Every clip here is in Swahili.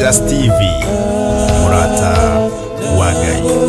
Legacy TV, Murata wa Ngai.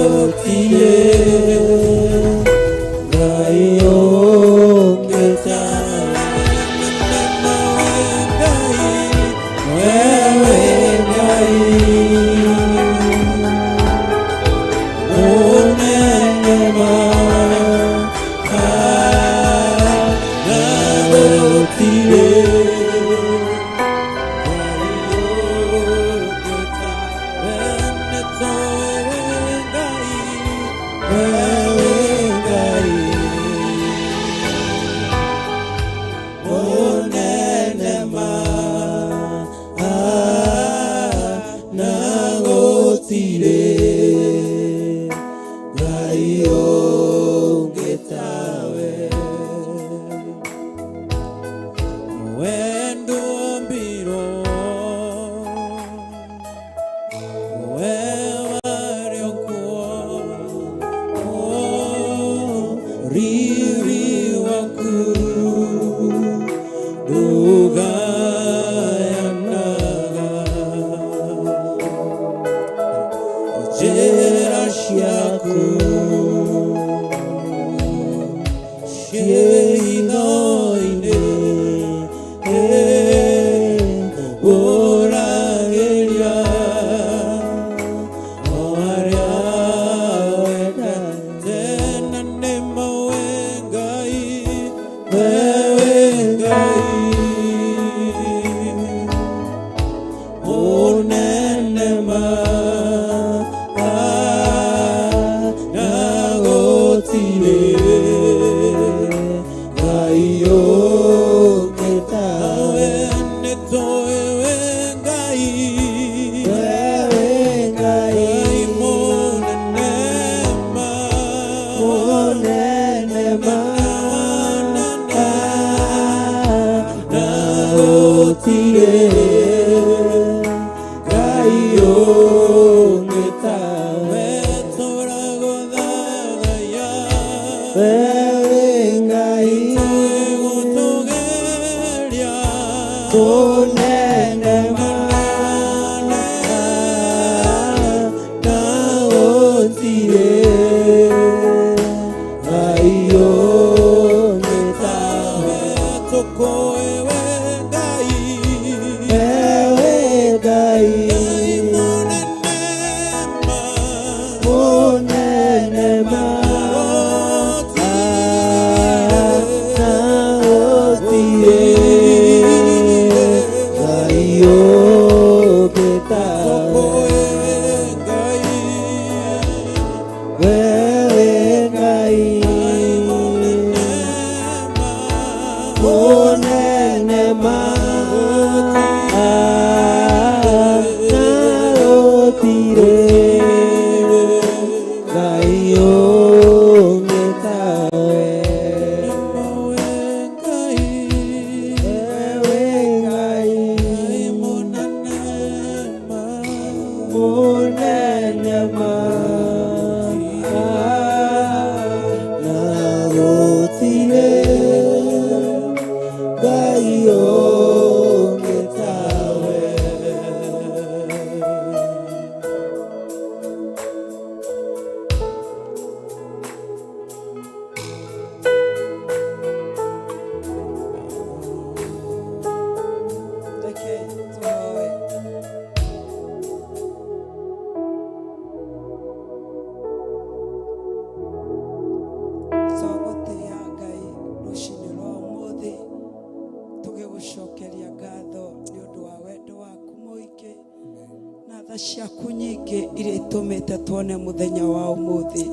ciaku nyingi iria itumite tuone muthenya wa umuthi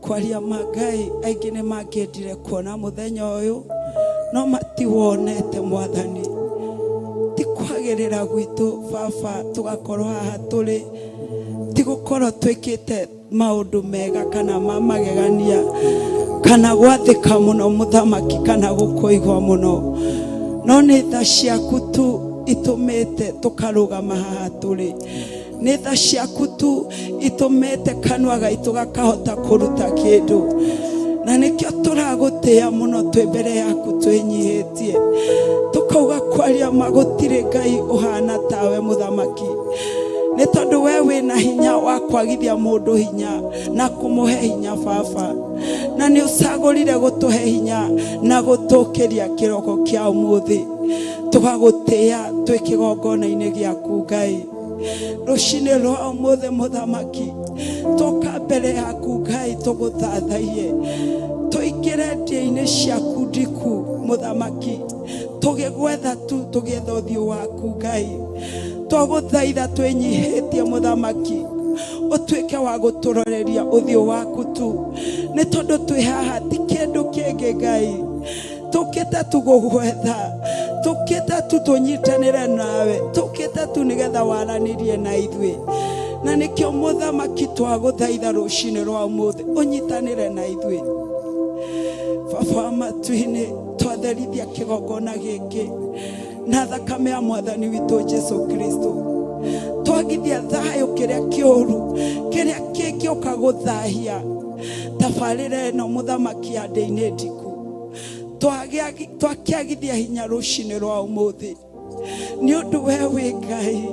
kwaria magai aingi ni mangiendire kuona muthenya uyu no matiwonete mwathani ti kwagirira gwitu baba tugakorwo haha turi ti gukorwo twikite maundu mega kana mamagegania kana gwathika muno muthamaki kana gukuigwa muno no ni tha ciaku tu itumete tukarugama haha turi ni tha ciaku tu itumete kanwa gaitu gakahota kuruta kindu na nikio turagutia muno twi mbere yaku twinyihitie tukauga kwaria magutire ngai uhana tawe muthamaki nĩ tondũ we wĩna hinya wa kwagithia mũndũ hinya na kũmũhe hinya Baba, na nĩ ũcagũrire gũtũhe hinya na gũtũkĩria kĩroko kĩa ũmũthĩ tũgagũtĩĩa twĩ kĩgongona-inĩ gĩaku Ngai. Rũcinĩ rwa ũmũthĩ Mũthamaki, tũka mbere yaku Ngai tũgũthathaiye, tũingĩre ndĩa-inĩ ciaku ndiku Mũthamaki, tũgĩgwetha tu tũgĩetha ũthiũ waku Ngai. Twagũthaitha twĩnyihĩtie Mũthamaki, ũtuĩke wa gũtũroreria ũthiũ waku tu, nĩ tondũ twĩ haha ti kĩndũ kĩngĩ Ngai, tũkĩte tu gũgwetha, tũkĩte tu tũnyitanĩre nawe, tũkĩte tu nĩgetha waranĩrie na ithuĩ. Na nĩkĩo Mũthamaki twagũthaitha rũcinĩ rwa ũmũthĩ ũnyitanĩre na ithuĩ Baba matu-inĩ, twatherithia kĩgongona gĩkĩ na thakame ya Mwathani witũ Jesu Kristo, twagithia thayũ kĩrĩa kĩũru kĩrĩa kĩngĩũka gũthahia tabarĩra ĩno Mũthamaki ya ndĩa-inĩ ndiku, twakĩagithia hinya rũcinĩ rwa ũmũthĩ nĩ ũndũ we wĩ Ngai.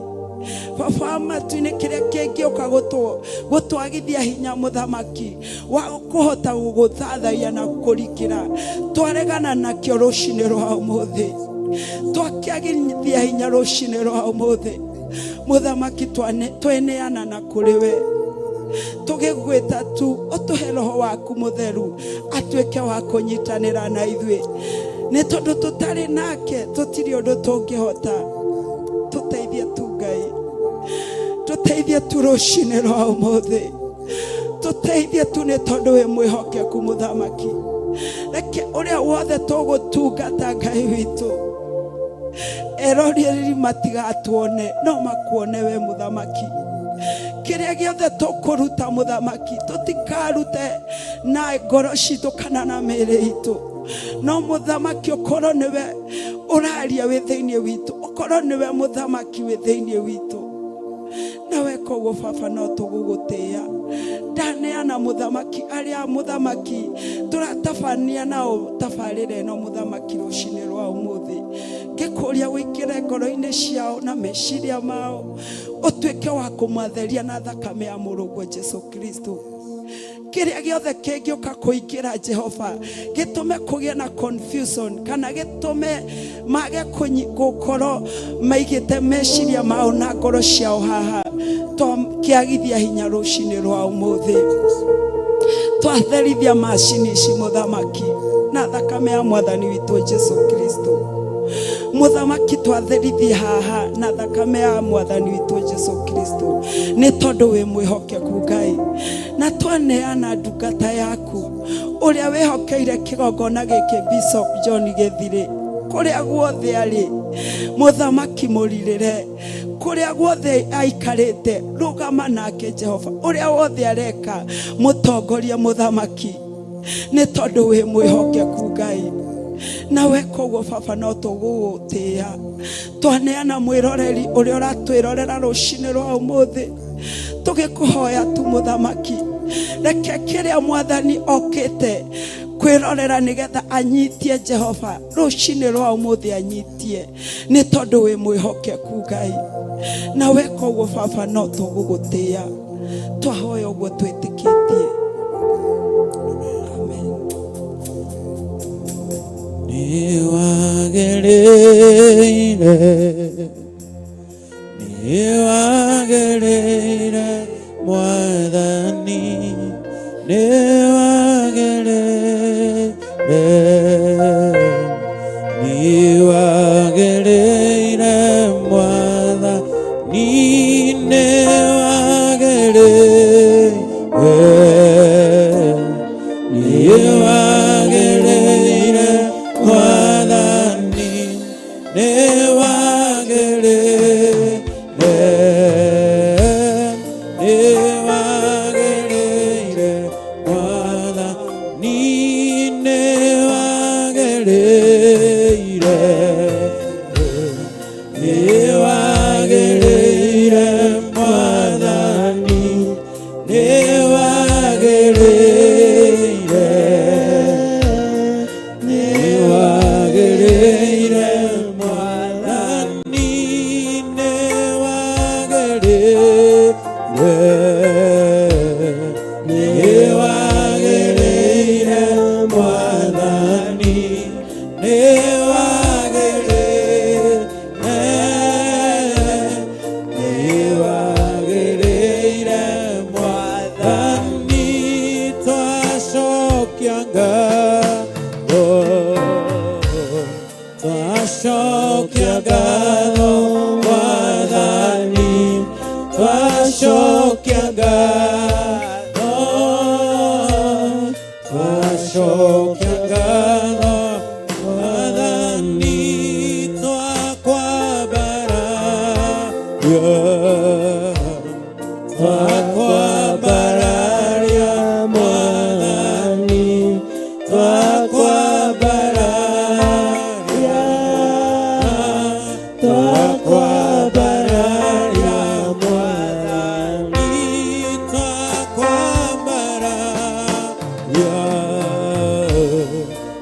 Baba matu-inĩ kĩrĩa kĩngĩũka gũtwagithia hinya Mũthamaki wa kũhota gũgũthathaiya na kũrikĩra, twaregana nakĩo rũcinĩ rwa ũmũthĩ, twakĩagithia hinya rũcinĩ rwa ũmũthĩ Mũthamaki, tweneana na kũrĩ we, tũgĩgwĩta tu ũtũhe Roho waku Mũtheru atuĩke wa kũnyitanĩra na ithuĩ, nĩ tondũ tũtarĩ nake tũtirĩ ũndũ tũngĩhota. Tũteithie tu Ngai, tũteithie tu rũcinĩ rwa ũmũthĩ, tũteithie tu nĩ tondũ wĩ mwĩhokeku Mũthamaki. Reke ũrĩa wothe tũgũtungata Ngai witũ, eroreri matigatuone no makuone we Mũthamaki. Kĩrĩa gĩothe tũkũruta Mũthamaki, tũtikarute na ngoro citũ kana na mĩĩrĩ itũ, no Mũthamaki ũkorwo nĩwe ũraria wĩ thĩinĩ witũ, ũkorwo nĩwe Mũthamaki wĩ thĩinĩ witũ, nawe koguo Baba no tũgũgũtĩĩa. Ndaneana Mũthamaki arĩa Mũthamaki tũratabania nao tabarĩra ĩno Mũthamaki rũcinĩ rwa ũmũthĩ, ngĩkũria wĩkĩre ngoro-inĩ ciao na meciria mao, ũtuĩke wa kũmatheria na thakame ya mũrũguo Jesu Kristo. Kĩrĩa gĩothe kĩngĩũka kũingĩra Jehova gĩtũme kũgĩe na confusion kana gĩtũme mage gũkorwo maigĩte meciria mao na ngoro ciao haha, twakĩagithia hinya rũcinĩ rwa ũmũthĩ, twatherithia macini ici Mũthamaki na thakame ya Mwathani witũ Jesu Kristo. Mũthamaki, twatherithia haha na thakame ya Mwathani witũ Jesu Kristo, nĩ tondũ wĩ mwĩhokeku Ngai, na twaneana ndungata yaku ũrĩa wĩhokeire kĩgongona gĩkĩ Bishop John Gĩthirĩ, kũrĩa guothe arĩ Mũthamaki mũrirĩre, kũrĩa guothe aikarĩte rũgama nake Jehova, ũrĩa wothe areka mũtongoria Mũthamaki, nĩ tondũ wĩ mwĩhokeku Ngai. Nawe koguo Baba no tũgũgũtĩĩa, twaneana mwĩroreri ũrĩa ũratwĩrorera rũcinĩ rwa ũmũthĩ, tũgĩkũhoya tu Mũthamaki, reke kĩrĩa Mwathani okĩte kwĩrorera nĩgetha anyitie Jehova rũcinĩ rwa ũmũthĩ anyitie, nĩ tondũ wĩ mwĩhokeku Ngai. Nawe koguo Baba no tũgũgũtĩĩa, twahoya ũguo twĩtĩkĩtie. Niwagereire Mwathani, niwagereire, niwagereire Mwathani, niwagereire, niwagereire Mwathani, niwagereire, niwagereire Mwathani, niwagereire. Twashokia ngatho Mwathani, twashokia ngatho, twashokia ngatho Mwathani, twakwambararia, twakwambararia Mwathani, twakwambararia, twakwambararia Mwathani, twakwambararia,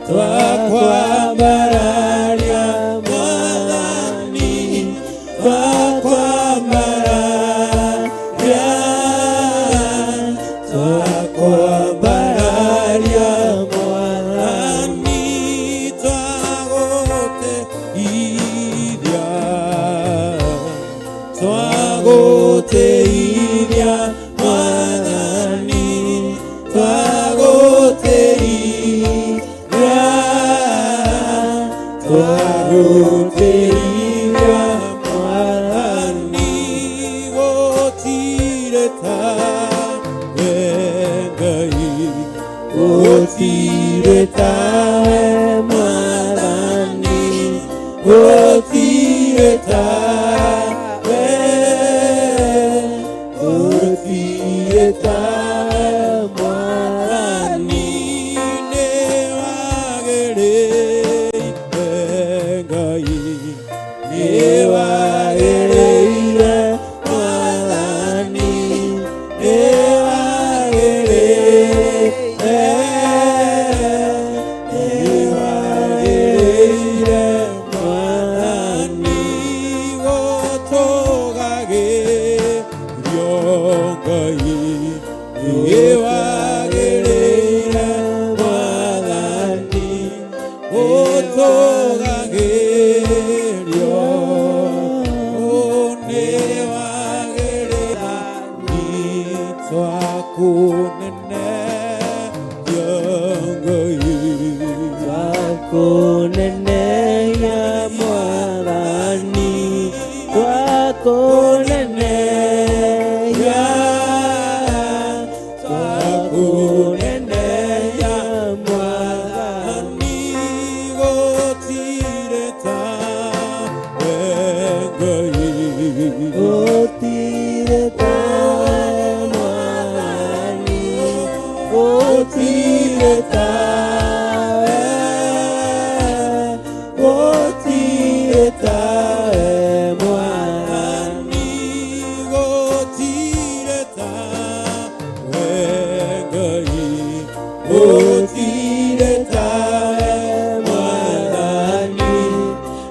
twakwambararia Mwathani, twakwambararia, twakwambararia Mwathani, twagũteithia, twagũteithia Mwathani, twagũteithia, twagũteithia Mwathani, gũtirĩ tawe Ngai, gũtirĩ tawe Mwathani, gũtirĩ tawe, gũtirĩ tawe Mwathani, nĩ wagĩrĩire Ngai, nĩ wagĩrĩire Mwathani, nĩ wagĩrĩire, nĩ wagĩrĩire Mwathani, gũtũgagĩrio Ngai, nĩ wagĩrĩire Mwathani, gũtũgagĩrio, nĩ wagĩrĩire, twakũneneia Ngai, twakũneneia Mwathani, twakũneneia, twakũneneia Mwathani, gũtirĩ tawe Ngai, gũtirĩ tawe Mwathani, gũtirĩ tawe, gũtirĩ tawe Mwathani, gũtirĩ tawe Ngai, gũtirĩ tawe Mwathani,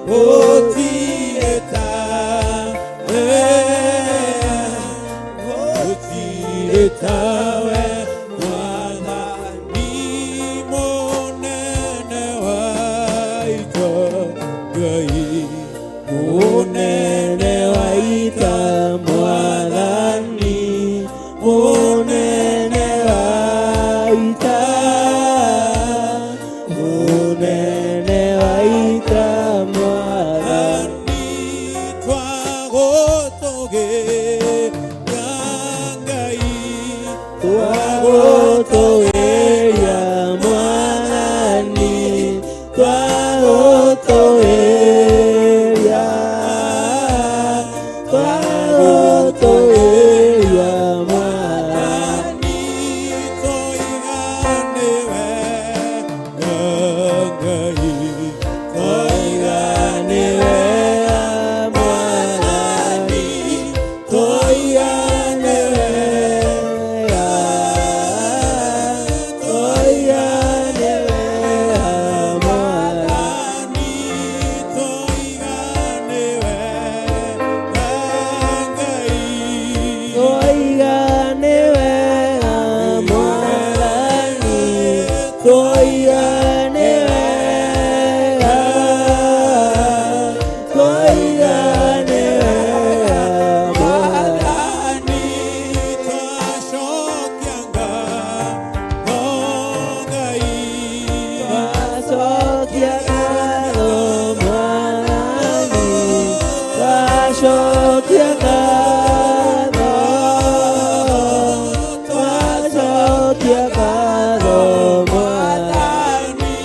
gũtirĩ tawe, gũtirĩ tawe Mwathani, mũnene waitũ Ngai, mũnene waitũ Mwathani, mũnene waitũ, mũnene waitũ Mwathani, twagũtũgĩria Ngai, twagũtũgĩria Mwathani, twagũtũgĩria twacokia ngatho, twacokia ngatho Mwathani.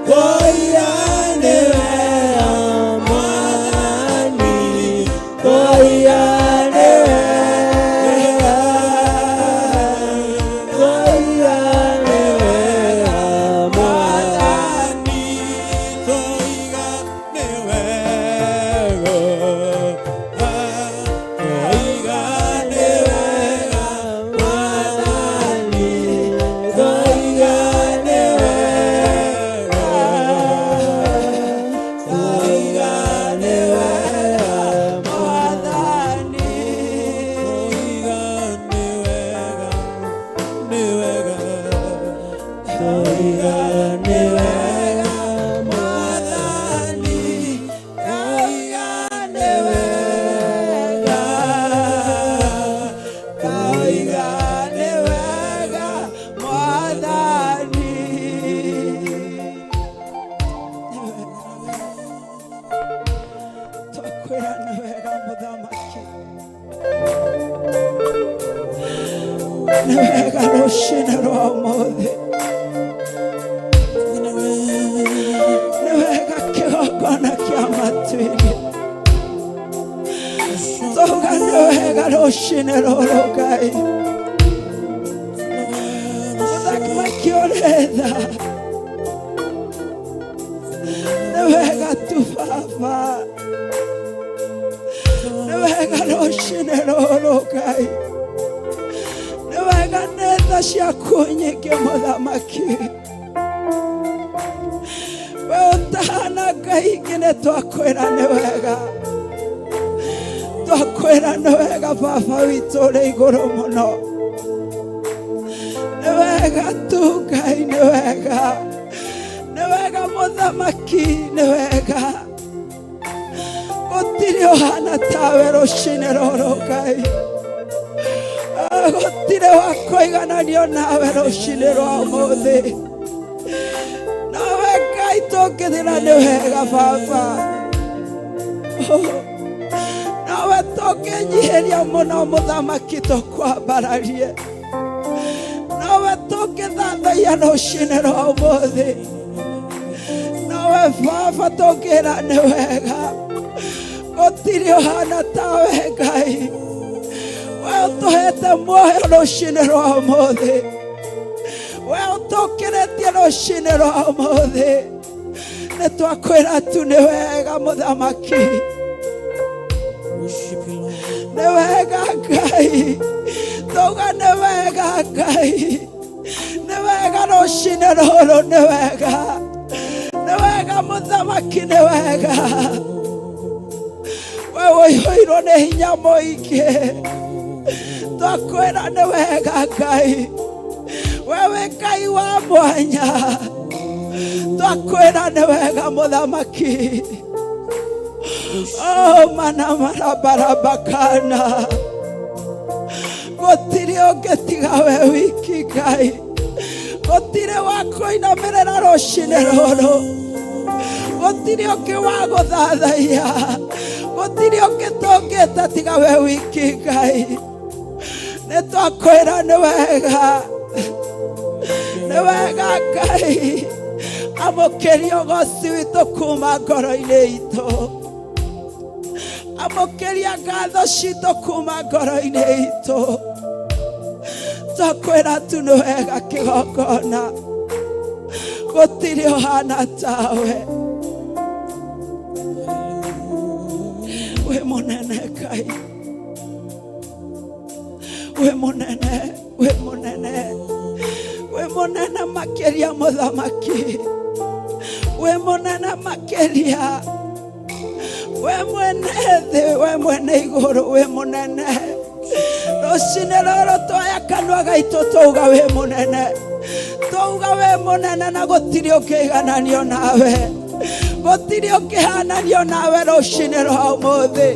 Twoiga nĩ wega Mwathani, twoiga nĩ wega, twoiga nĩ wega Mwathani, twoiga nĩ wega, twoiga nĩ wega Mwathani, twoiga nĩ wega, twoiga nĩ wega Mwathani, twoiga nĩ wega, nĩ wega, twoiga nĩ wega Mwathani, twoiga nĩ wega, twoiga nĩ wega Mwathani. Twakwĩra nĩ wega Mũthamaki, nĩ wega rũciinĩ rwa ũmũthĩ, nĩ wega kĩgongona kĩa matuĩrio, twauga nĩ wega rũciinĩ rũrũ Ngai. Mũthamaki ũrĩ tha, nĩ wega tu Baba, nĩ wega rũciinĩ rũrũ Ngai, nĩ wega nĩ tha ciaku nyingĩ Mũthamaki. We ũtahana Ngai ingĩ nĩ twakwĩra nĩ wega, twakwĩra nĩ wega Baba witũ ũrĩ igũrũ mũno, nĩ wega tu Ngai, nĩ wega, nĩ wega Mũthamaki, nĩ wega, gũtirĩ ũhana tawe rũciinĩ rũrũ Ngai, gũtirĩ wa kũigananio nawe rũciinĩ rwa ũmũthĩ, nawe Ngai tũngĩthira nĩ wega Baba, nawe tũngĩnyihĩria mũno Mũthamaki tũkwambararie, nawe tũngĩthathaiya rũciinĩ rwa ũmũthĩ, nawe Baba tũngĩra nĩ wega, gũtirĩ ũhana tawe Ngai, we ũtũhete muoyo rũciinĩ rwa ũmũthĩ, we ũtũkĩrĩtie rũciinĩ rwa ũmũthĩ, nĩ twakwĩra tu nĩ wega Mũthamaki, nĩ wega Ngai, twauga nĩ wega Ngai, nĩ wega rũciinĩ rũrũ, nĩ wega, nĩ wega Mũthamaki, nĩ wega, we ũihũirwo nĩ hinya mũingĩ, twakwĩra nĩ wega Ngai, we wĩ Ngai wa mwanya, twakwĩra nĩ wega Mũthamaki. Oh mana marabarabakana, gũtirĩ ũngĩ tiga we wiki Ngai, gũtirĩ wa kũinamĩrĩra rũciinĩ rũrũ, gũtirĩ ũngĩ wa gũthathaiya, gũtirĩ ũngĩ tũngĩta tiga we wiki Ngai, nĩ twakwĩra nĩ wega, nĩ wega Ngai, amũkĩria ũgooci witũ kuma ngoro-inĩ itũ, amũkĩria ngatho citũ kuma ngoro-inĩ itũ, twakwĩra tu nĩ wega kĩgongona, gũtirĩ ũhana tawe, we mũnene Ngai, we mũnene, we mũnene, we mũnene makĩria Mũthamaki, we mũnene makĩria, we mwene thĩ, we mwene igũrũ, we mũnene, rũciinĩ rũrũ twoya kanua gaitũ twauga we mũnene, twauga we mũnene, na gũtirĩ ũkĩigananio nawe, gũtirĩ ũkĩhananio nawe rũciinĩ rwa ũmũthĩ,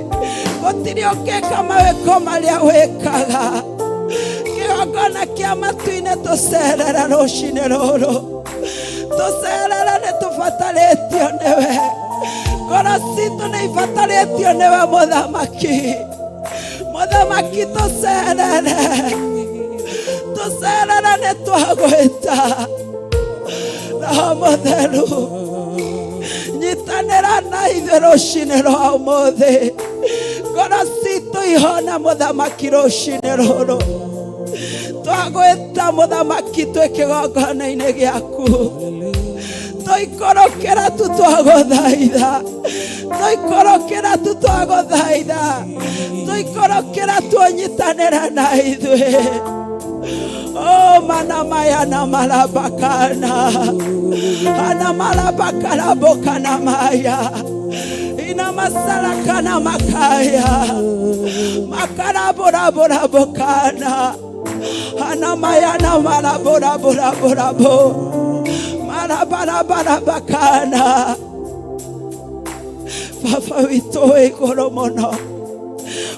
gũtirĩ ũngĩka mawĩko marĩa wĩkaga, kĩgongona kĩa matu-inĩ tũcerere rũciinĩ rũrũ, tũcerere nĩ ibatarĩtio nĩwe, ngoro citũ nĩ ibatarĩtio nĩwe mũthamaki. Mũthamaki tũcerere, tũcerere nĩ twagwĩta. Roho Mũtheru, nyitanĩra na ithuĩ rũciinĩ rwa ũmũthĩ, ngoro citũ ihone mũthamaki rũciinĩ rũrũ. Twagwĩta mũthamaki twĩ kĩgongona-inĩ gĩaku, tũikũrũkĩra tu twagũthaitha, tũikũrũkĩra tu twagũthaitha, tũikũrũkĩra tu ũnyitanĩre na ithuĩ. Oh, mana maya na malabakana, ana malabakana bokana maya, ina masala kana makaya, makara bora bora bokana, ana maya na malabora bora bora bo, malabara bara bakana. Papa witoe koromono,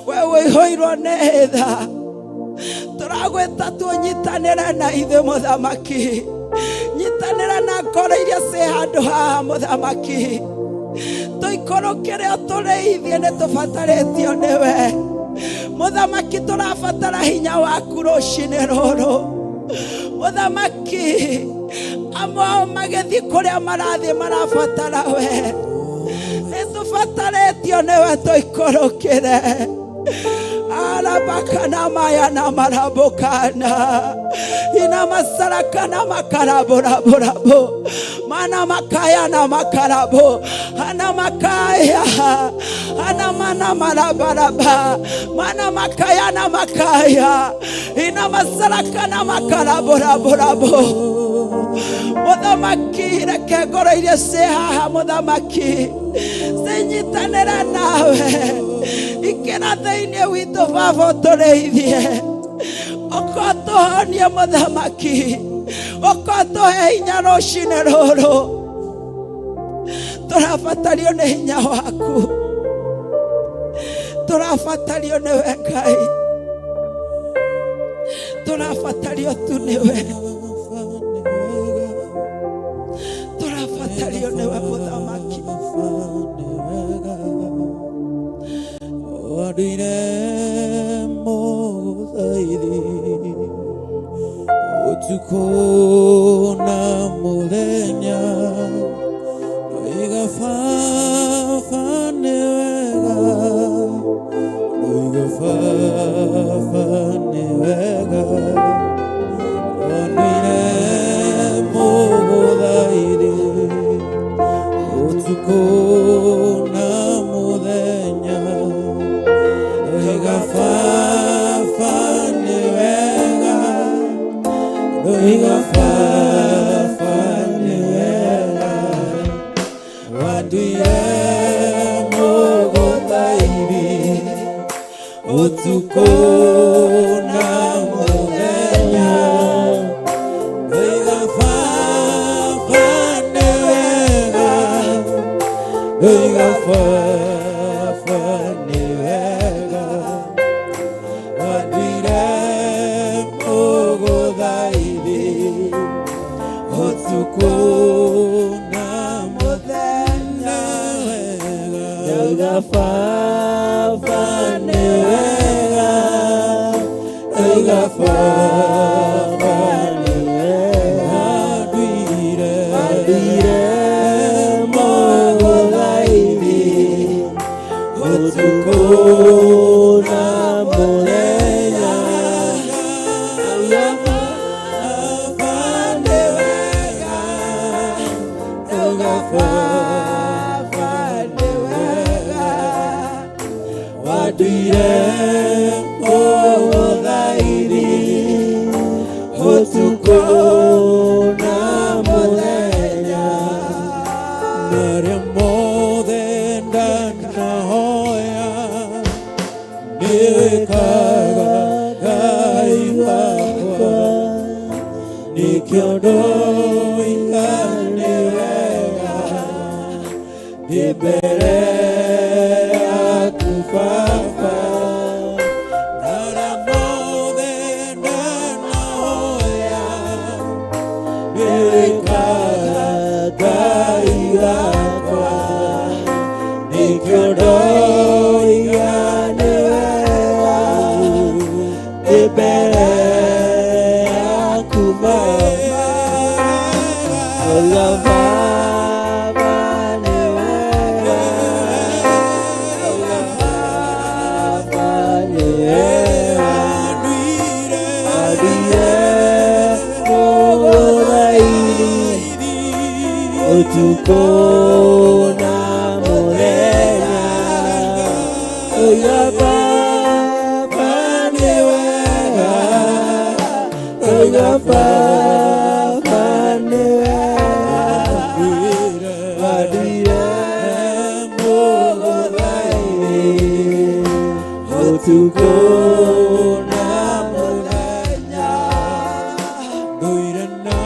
wewe hoiro netha. Turagweta tunyitanĩra na ithuĩ mũthamaki, nyitanĩra na ngoro iria ciĩ handũ haha mũthamaki, tũikũrũkĩre ũtũrĩithie nĩ tũbatarĩtio nĩwe mũthamaki. Tũrabatara hinya waku rũciinĩ rũrũ mũthamaki. Amwe magĩthiĩ kũrĩa marathiĩ marabatara we, nĩ tũbatarĩtio nĩwe tũikũrũkĩre. Alabakana maya na marabokana, ina masarakana makarabora borabo, mana makaya na makarabo, ana makaya, ana mana marabaraba, mana makaya na makaya, ina masarakana makarabora borabo. Mũthamaki, reke ngoro iria ciĩ haha mũthamaki cinyitanĩra nawe, ikĩra thĩinĩ witũ Baba ũtũrĩithie, ũkotũhonie mũthamaki, ũkotũhe hinya rũciinĩ rũrũ. Tũrabatario nĩ hinya waku, tũrabatario nĩwe Ngai, tũrabatario tu nĩwe, tũrabatario nĩwe mũthamaki. Waduire mũthairi ũtukũ na mũthenya, roiga Baba nĩ wega, roiga Baba nĩ wega. Waduire mũthairi ũtukũ na mũthenya, roiga Baba nĩ wega, roiga Baba nĩ wega. Waduire mũthairi ũtukũ na mũthenya, roiga Baba nĩ wega, roiga Baba nĩ wega. Waduire mũthairi ũtukũ na mũthenya, roiga Baba nĩ wega, roiga Baba nĩ wega. Waduire mũthairi ũtukũ na mũthenya, roiga Baba nĩ wega, roiga Baba nĩ wega. Waduire mũthairi ũtukũ na mũthenya, marĩa mothe ndanahoya nĩwĩkaga Ngai wakwa, nĩkĩo ndoiga nĩ wega ndĩ mbere yaku Baba. Marĩa mothe ndanahoya nĩwĩkaga Ngai Tukona morena oya papa newega oya papa newega adire mogai tukona morena doirana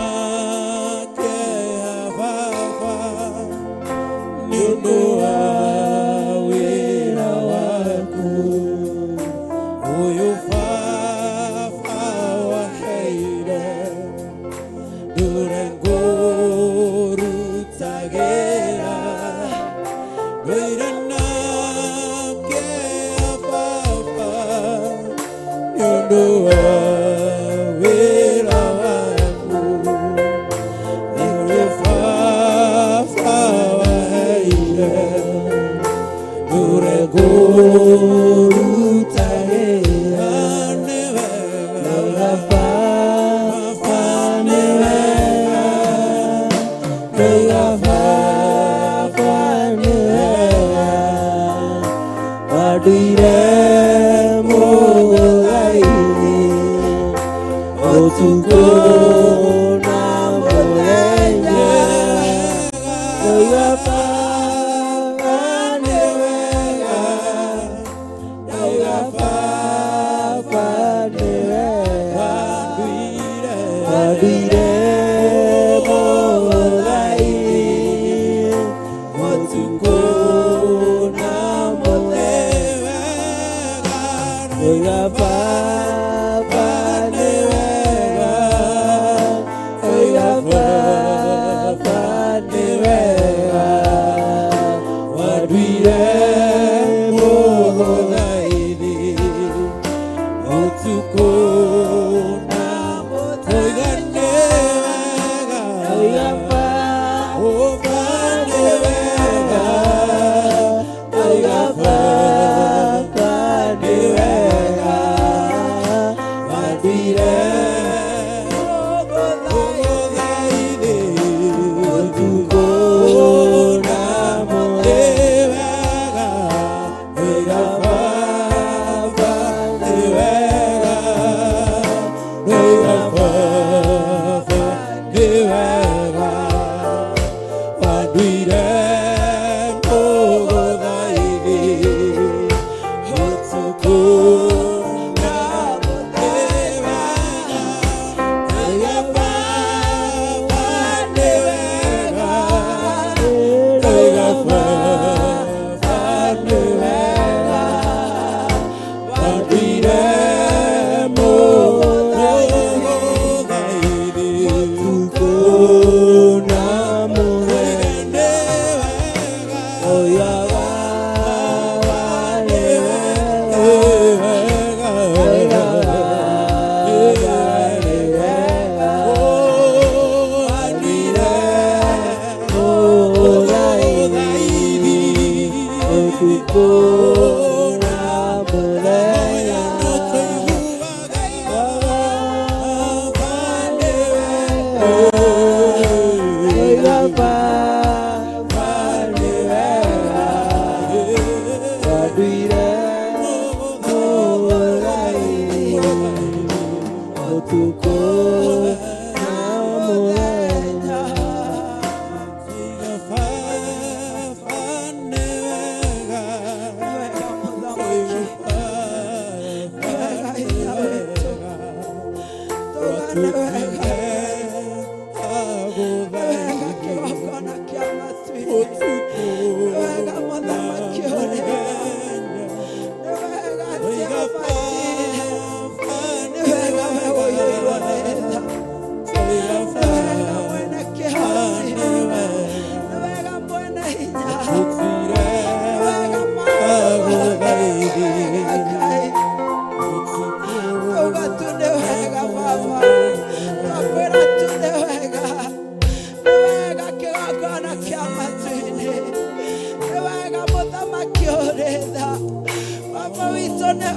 go.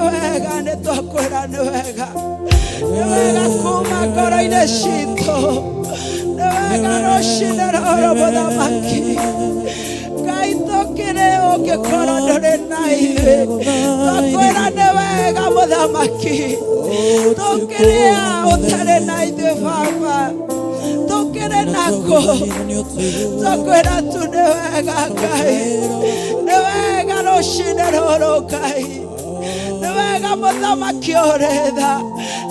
wega nĩ twakwĩra nĩ wega, nĩ wega kuma ngoro-inĩ citũ, nĩ wega rũcinĩ rũrũ Mũthamaki. Ngai tũkĩrĩ ũngĩkorwo ndũrĩ na ithuĩ, twakwĩra nĩ wega Mũthamaki. Tũkĩrĩ ũtarĩ na ithuĩ Baba, tũkĩrĩ nako, twakwĩra tu nĩ wega Ngai, nĩ wega rũcinĩ rũrũ Ngai, nĩ wega Mũthamaki ũrĩ tha,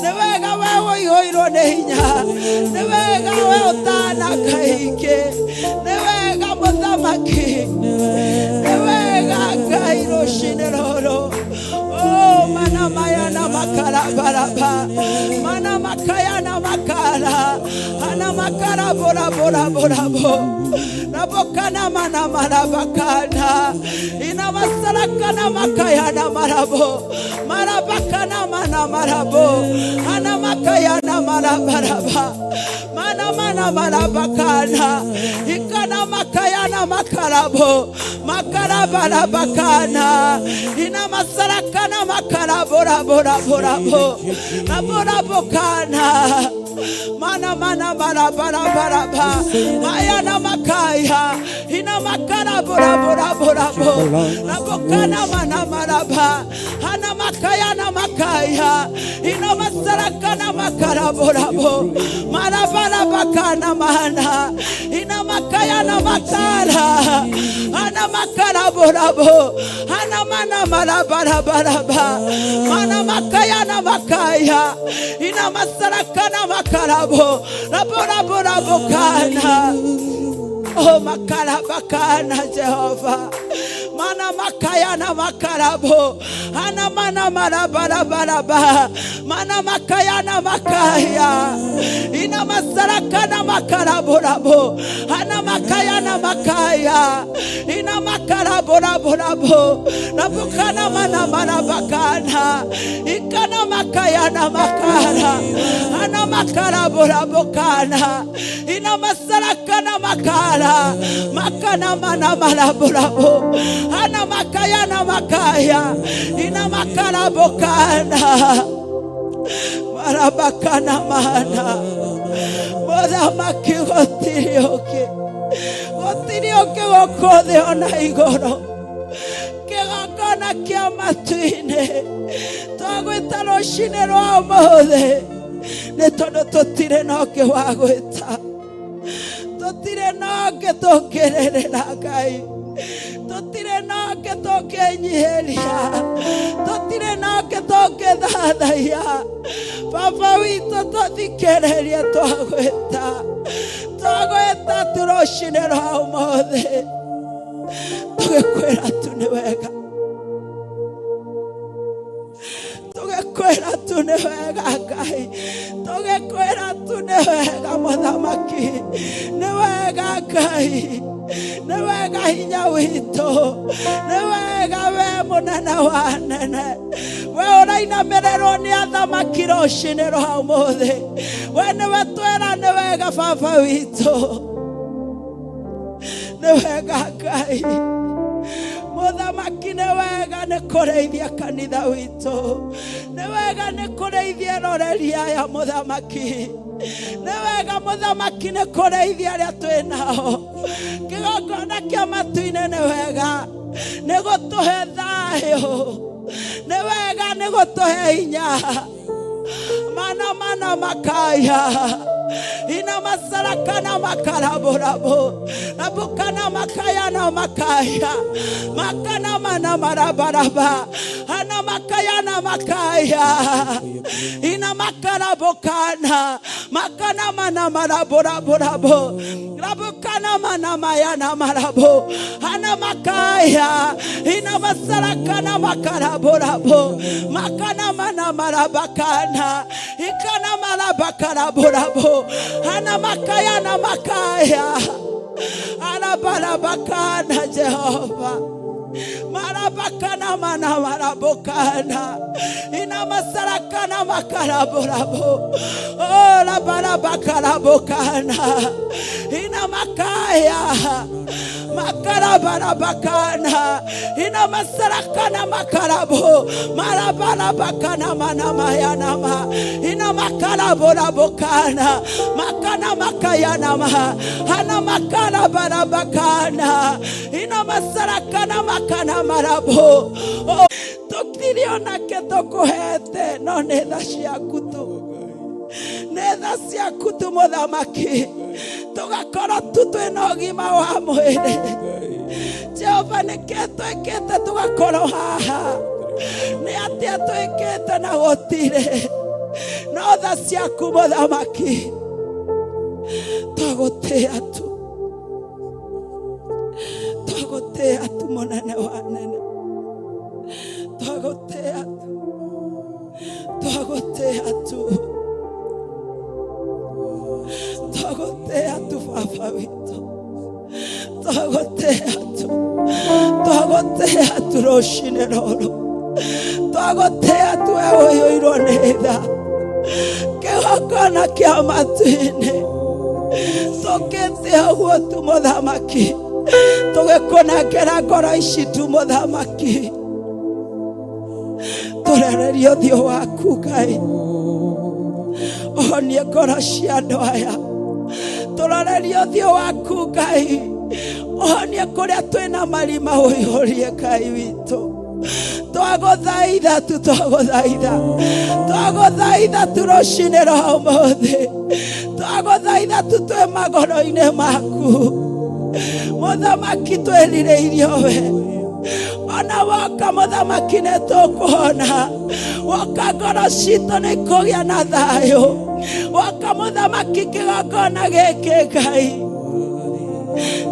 nĩ wega we ũihũirwo nĩ hinya, nĩ wega we ũtanaka ingĩ, nĩ wega Mũthamaki, nĩ wega Ngai rũcinĩ rũrũ. Mana maya na makara baraba, mana makaya na makara, ana makara bora bora bora bo, na bokana mana marabakana, ina masarakana makaya na marabo, marabakana mana marabo, ana makaya na marabaraba, mana mana marabakana, ikana makaya na makarabo, makarabarabakana, ina masarakana makara bora bora bora bo, na bora bokana, mana mana bara bara bara ba, maya na makaya, ina makara bora bora bora bo, na bokana mana maraba, ana makaya na makaya, ina masarakana makara bora bo, mana bara bakana mana, ina makaya na makara, ana makara bora bo, ana mana mara bara bara ba, mana makaya na makaya, ina masarakana makarabo, na bora bora bokana. Oh makarabakana Jehovah, mana makaya na makarabo, ana mana marabara baraba, mana makaya na makaya, ina masarakana makaraborabo, ana makaya na makaya, ina makaraborabo, na bukana mana marabakana, ikana makaya na makara, ana makaraborabokana, ina masarakana makara, makana mana maraborabo, ana makaya na makaya, ina makarabokana, marabakana mana, Mũthamaki gũtirioke gũkũ ona igũrũ, kĩgongona kĩa matu-inĩ twagwĩta rũcinĩ rwa ũmũthĩ, nĩ tondũ tũtirĩ na ũngĩ wa gwĩta, tũtirĩ na ũngĩ tũngĩrĩrĩra Ngai, tũtirĩ na ũngĩ tũngĩnyihĩria, tũtirĩ na ũngĩ tũngĩthathaiya. Baba witũ tũthikĩrĩrie, twagwĩta tu rũcinĩ rwa ũmũthĩ, tũgĩkwĩra tu nĩ wega, tũgĩkwĩra tu nĩ wega Ngai, tũgĩkwĩra tu nĩ wega Mũthamaki, nĩ wega Ngai, nĩ wega hinya witũ, nĩ wega we mũnene wa nene, we ũrainamĩrĩrwo nĩ athamaki rũcinĩ rwa ũmũthĩ, we nĩwe twĩra nĩ wega Baba witũ, nĩ wega Ngai. Mũthamaki nĩ wega nĩ kũrĩithia kanitha witũ, nĩ wega nĩ kũrĩithia roreri aya Mũthamaki, nĩ wega Mũthamaki nĩ kũrĩithia arĩa twĩnao, kĩgongona kĩa matu-inĩ nĩ wega nĩ gũtũhe thayũ, nĩ wega nĩ gũtũhe hinya, mana mana makaya, ina masarakana makaraborabo, na bukana makaya na makaya, makana mana marabaraba, ana makaya na makaya, ina makarabokana, makana mana maraboraborabo, rabukana mana maya na marabo, ana makaya, ina masarakana makaraborabo, makana mana marabakana, ikana marabakaraborabo, ana makaya na makaya, ana barabakana Jehovah. marabakana mana marabokana ina masarakana makaraborabo oh la barabakarabokana ina makaya makarabarabakana ina masarakana makarabo marabarabakana mana mayanama ina makaraborabokana makana makayanama hana makarabarabakana ina masarakana makana marabo tokiriona ke tokohete no netha ciaku tu muthamaki tugakora twina ũgima wa mwĩrĩ Jehova nĩkĩ twĩkĩte tugakorwo haha nĩ atĩa twĩkĩte na gũtirĩ no tha ciaku muthamaki twagũtĩĩa tu mũnene wa nene twagũtĩĩa tu baba witũ twagũtĩĩa tu rũcinĩ rũrũ twagũtĩĩa tu we ũiyũirwo nĩ tha kĩgongona kĩa matu-inĩ tũkĩte ũguo tu mũthamaki tũgĩkũnengera ngoro ici tu mũthamaki tũrererie ũthiũ waku Ngai ũhonie ngoro cia andũ aya tũrererie ũthiũ waku Ngai ũhonie kũrĩa twĩna marima ũihũrie Ngai witũ twagũthaitha tu rũcinĩ rwa ũmũthĩ twagũthaitha tu twĩ magoro-inĩ maku mũthamaki twĩrirĩirio we ona woka mũthamaki nĩ tũkũhona woka ngoro citũ nĩ ikũgĩa na thayũ woka mũthamaki kĩgongona gĩkĩ Ngai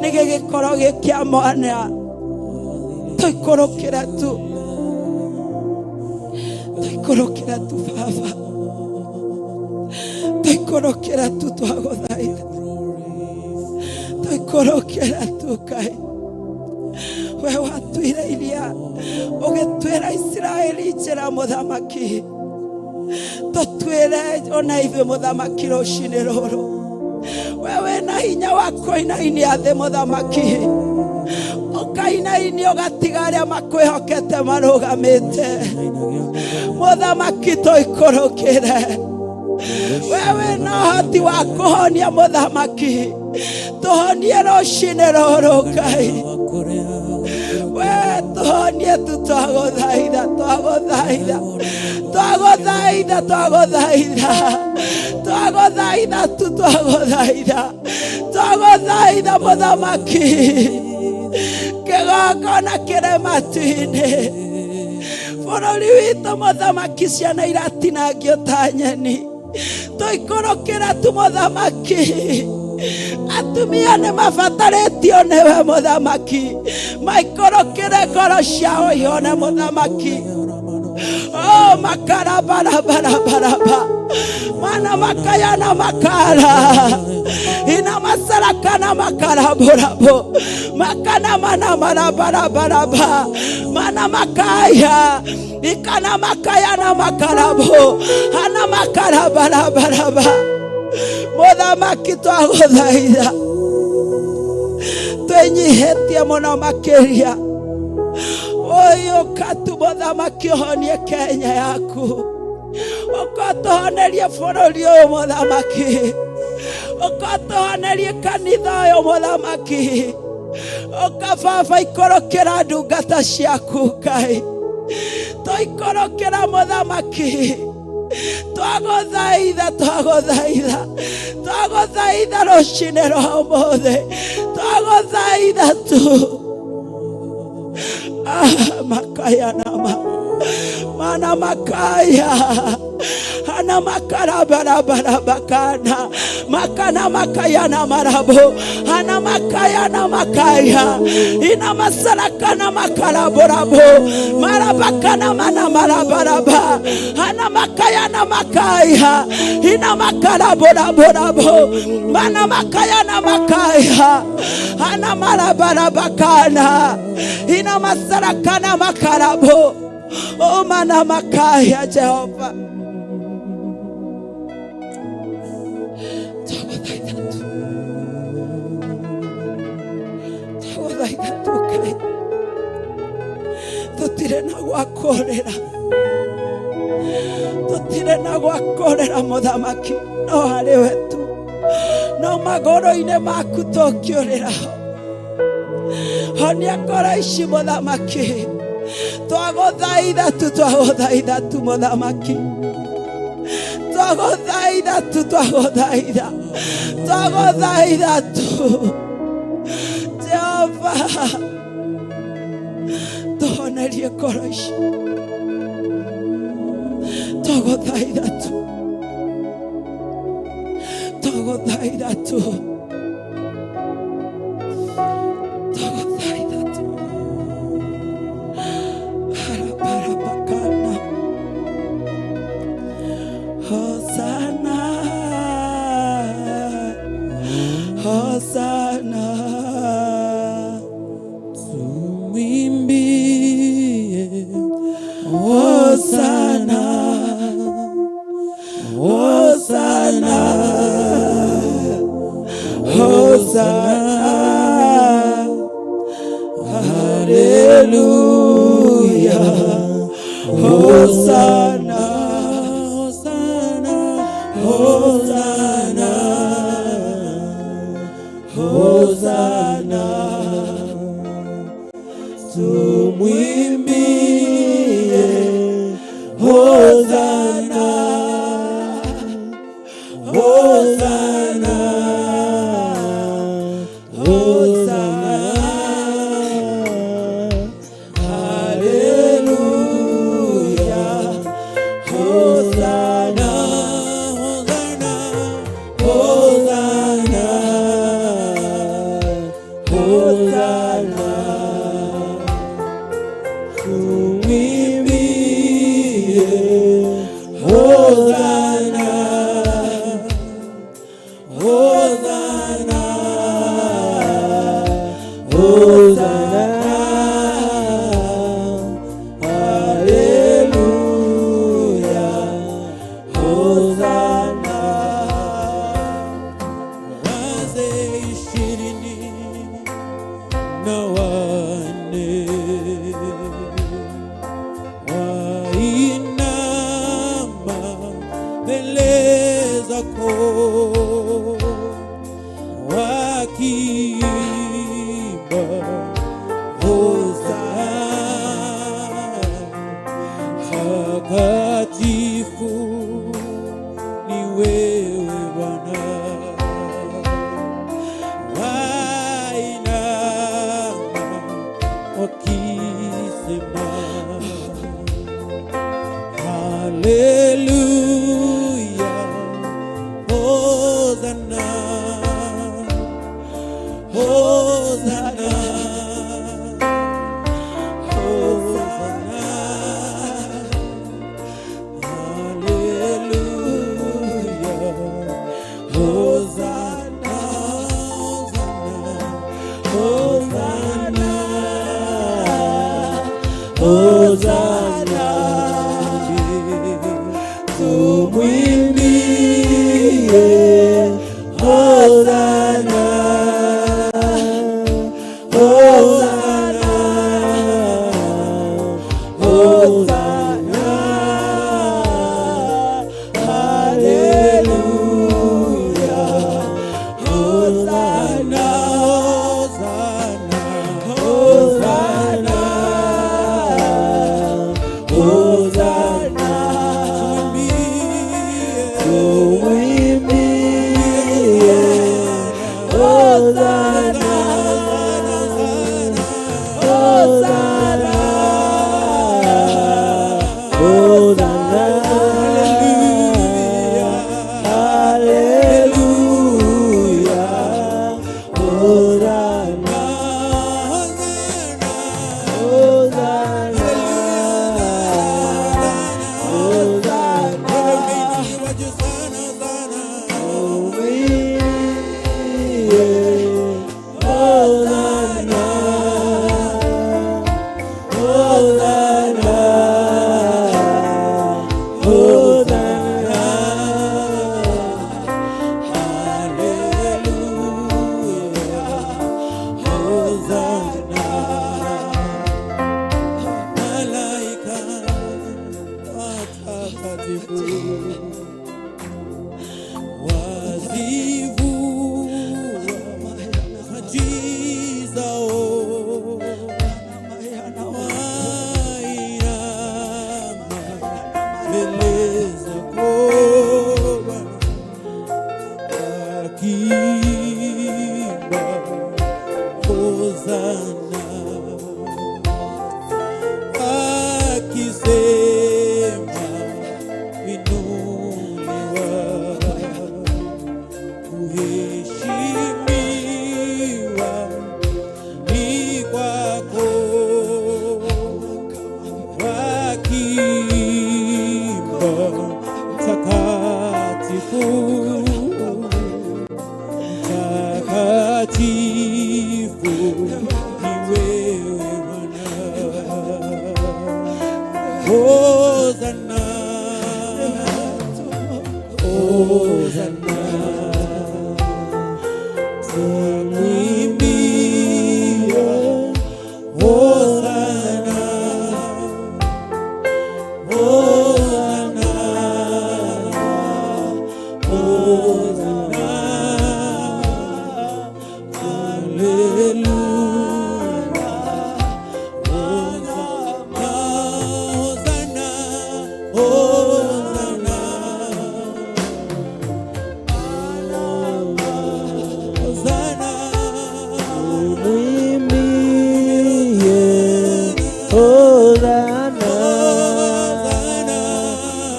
nĩ gĩgĩkorwo gĩkĩamwana tũikũrũkĩre tu baba tũikũrũkĩre tu twagũthaitha tũikũrũkĩre tu Ngai we watuire iria ũgĩtwĩra Isiraeli njĩra mũthamaki tũtwĩre ona ithuĩ mũthamaki rũcinĩ rũrũ we wĩna hinya wa kũinainia thĩ mũthamaki ũkainainia ũgatiga arĩa makwĩhokete marũgamĩte mũthamaki tũikũrũkĩre we wĩna ũhoti wa kũhonia mũthamaki tũhonie rũcinĩ rũrũ Ngai we tũhonie tu twagũthaitha mũthamaki kĩgongona kĩrĩ matu-inĩ bũrũri witũ mũthamaki ciana iratinangio ta nyeni tũikũrũkĩre tu mũthamaki atumia nĩ mabatarĩtio nĩwe mũthamaki maikũrũkĩre ngoro ciao ihone mũthamaki oh makarabarabarabaraba mana makayana makara ina masarakana makaraborabo makana mana marabarabaraba mana makaya ikana makayana makarabo hana makarabarabaraba mũthamaki twagũthaitha twĩnyihĩtie mũno makĩria ũyũka tu mũthamaki ũhonie Kenya yaku ũkatũhonerie bũrũri ũyũ mũthamaki ũkatũhonerie kanitha ũyũ mũthamaki ũkababa ikũrũkĩra ndungata ciaku Ngai tũikũrũkĩra mũthamaki twagũthaitha rũcinĩ rwa ũmũthĩ twagũthaitha tu makaya nama mana makaya Hana makara barabara bakana. Makana makaya na marabo. Hana makaya na makaya. Ina masalaka na makara borabo. Marabakana mana marabaraba. Hana makaya na makaya. Ina makara borabo. Mana makaya na makaya. Hana marabarabakana. Ina masalaka na makarabo. Oh mana makaya Jehova. Tutire na gwakorera. Tutire na gwakorera muthamaki. No hari wetu. No magoro-ine maku tukiurira. Honia ngoro ici muthamaki. Twaguthaitha tu muthamaki. Twaguthaitha tu Jehova. Tuhonerie ngoro ici. Twaguthaitha tu. Twaguthaitha tu. Twaguthaitha tu. Harabarabakana. Hosanna. Hosanna. Hosanna, Hosanna, Hosanna, Hallelujah, Hosanna, Hosanna, Hosanna, Hosanna, tumwimbie Hosanna, Hosanna, Hosanna, Hallelujah, Hosanna, Hosanna, Hosanna, Hosanna, Hosanna, Hosanna, Hosanna, Hallelujah, Hosanna. Wazee 20 na wanne wainama mbele zako wakiimba Hosana, takatifu ni wewe Bwana. Wainama wakisema Hallelujah, Hosanna, Hosanna, Hosanna, Hallelujah, Hosanna, Hosanna, Hosanna, tumwimbie Hosanna, Hosanna, Hosanna, Hallelujah, Hosanna, Hosanna, Hosanna, mtakatifu ni wewe Bwana. Hosana, Hosana, tunakuimbia Hosana, Hosana, Hosana, haleluya, Hosana, Hosana, Hosana, umwimbie Hosana,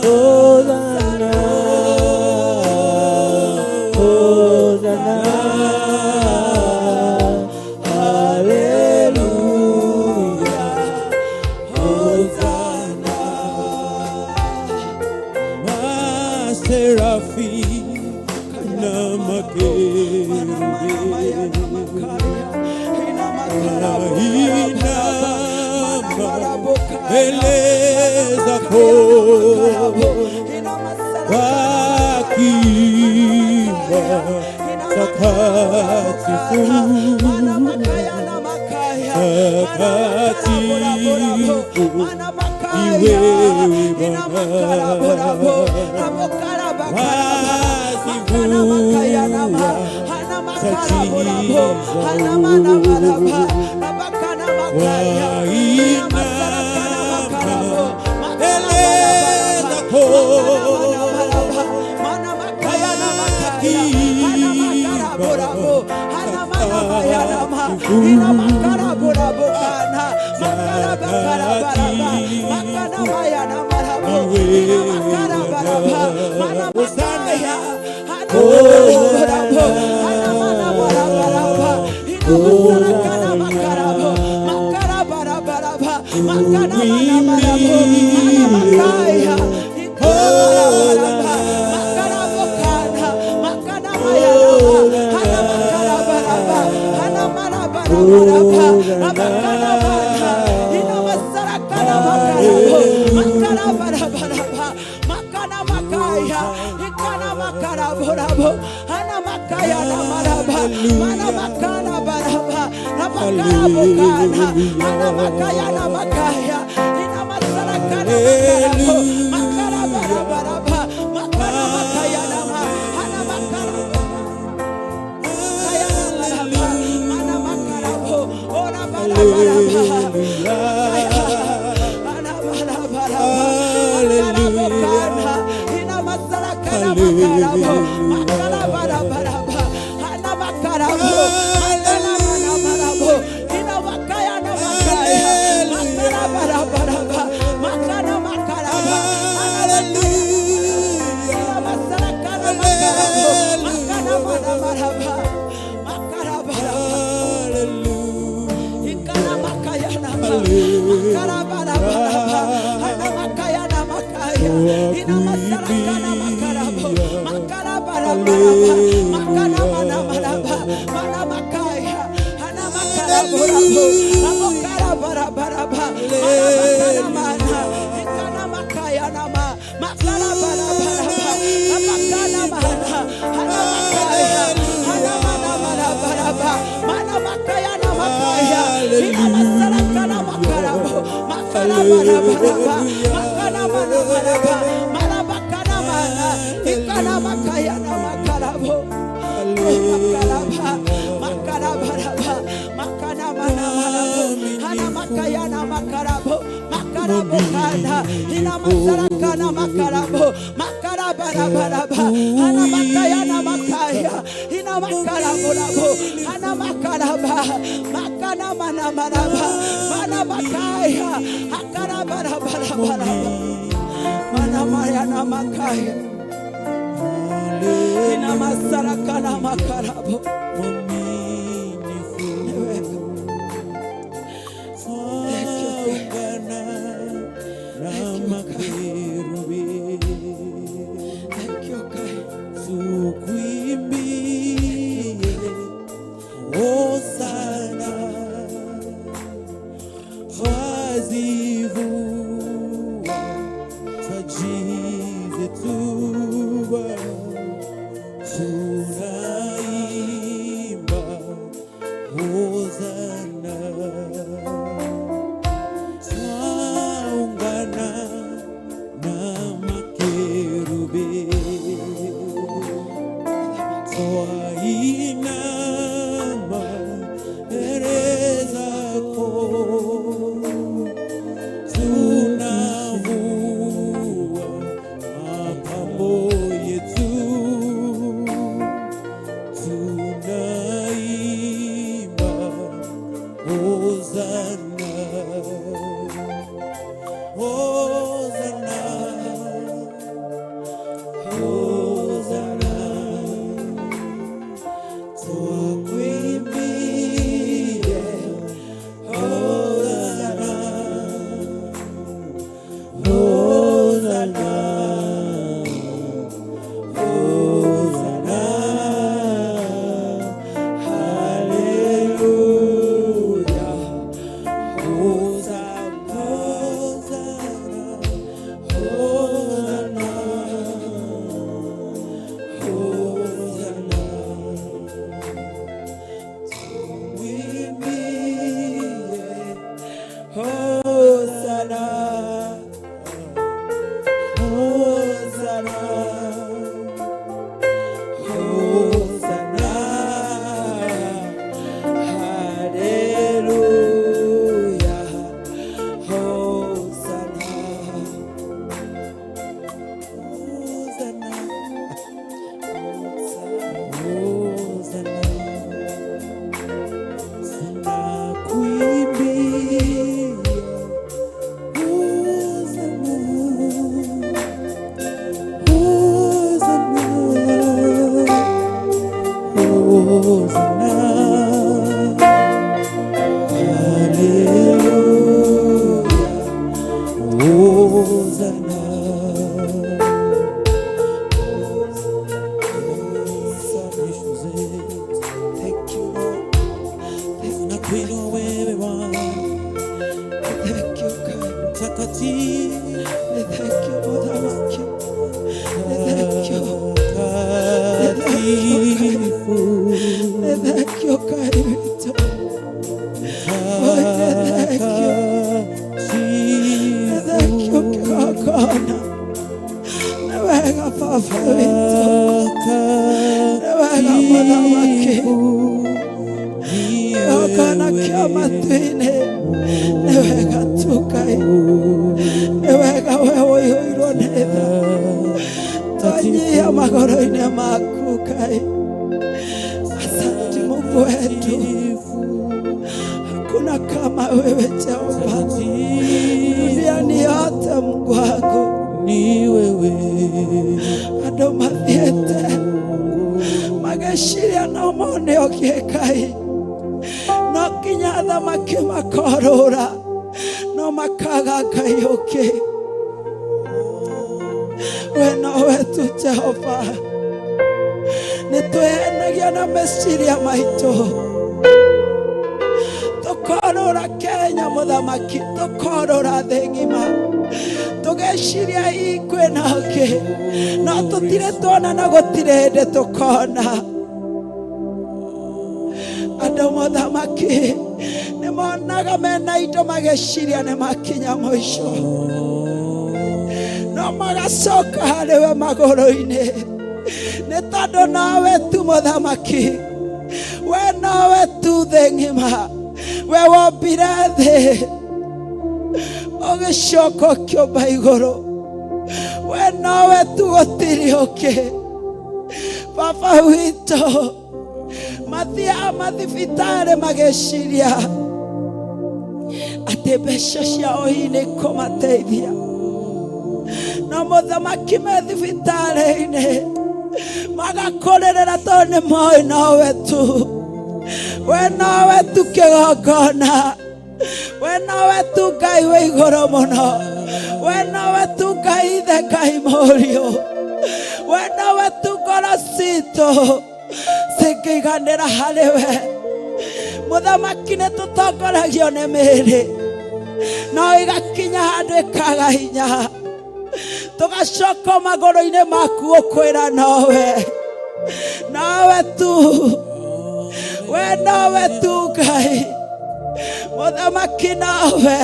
Hosana, Hosana, haleluya, Hosana. Maserafi na makerubi mbele zako wakiimba takatifu, takatifu ni wewe Bwana, wazivua tatizo Asante Mungu wetu, hakuna kama wewe Jehova duniani yote. Mungu wangu ni wewe, ando mathiete mageshiria no mone okiekai no kinyatha makimakorora no makaga Ngai oke we no wetu Jehova nitwenagia na meciria maito tukorora Kenya muthamaki tukorora thĩ ng'ima tugeciria ikwĩna ũngĩ no tutire tuona na gũtirĩ hĩndĩ tukona andũ muthamaki nĩmonaga mena indo mageciria nĩ makinya mũico no magacoka harĩ we magũrũ-inĩ nĩ tondũ nawe tu muthamaki we nawe tu thĩ ng'ima we wombire thĩ ũgĩcoka ũkĩũmba igũrũ we nawe tu gũtirĩ ũngĩ baba witũ mathiaga mathibitarĩ mageciria atĩ mbeca ciao nĩ ikũmateithia no muthamaki me thibitarĩ-inĩ magakũrĩrĩra tondũ nĩ moĩ nowe tu we nawe tu kĩgongona we nawe tu Ngai wĩ igũrũ mũno we nawe tu Ngai ithe Ngai mũriũ we nawe tu ngoro citũ cingĩiganĩra harĩ we muthamaki nĩ tũtongoragio nĩ mĩĩrĩ no ĩgakinya handũ ĩkaga hinya tũgacoka magũrũ-inĩ maku gũkwĩra nawe tu we nawe tu Ngai muthamaki nawe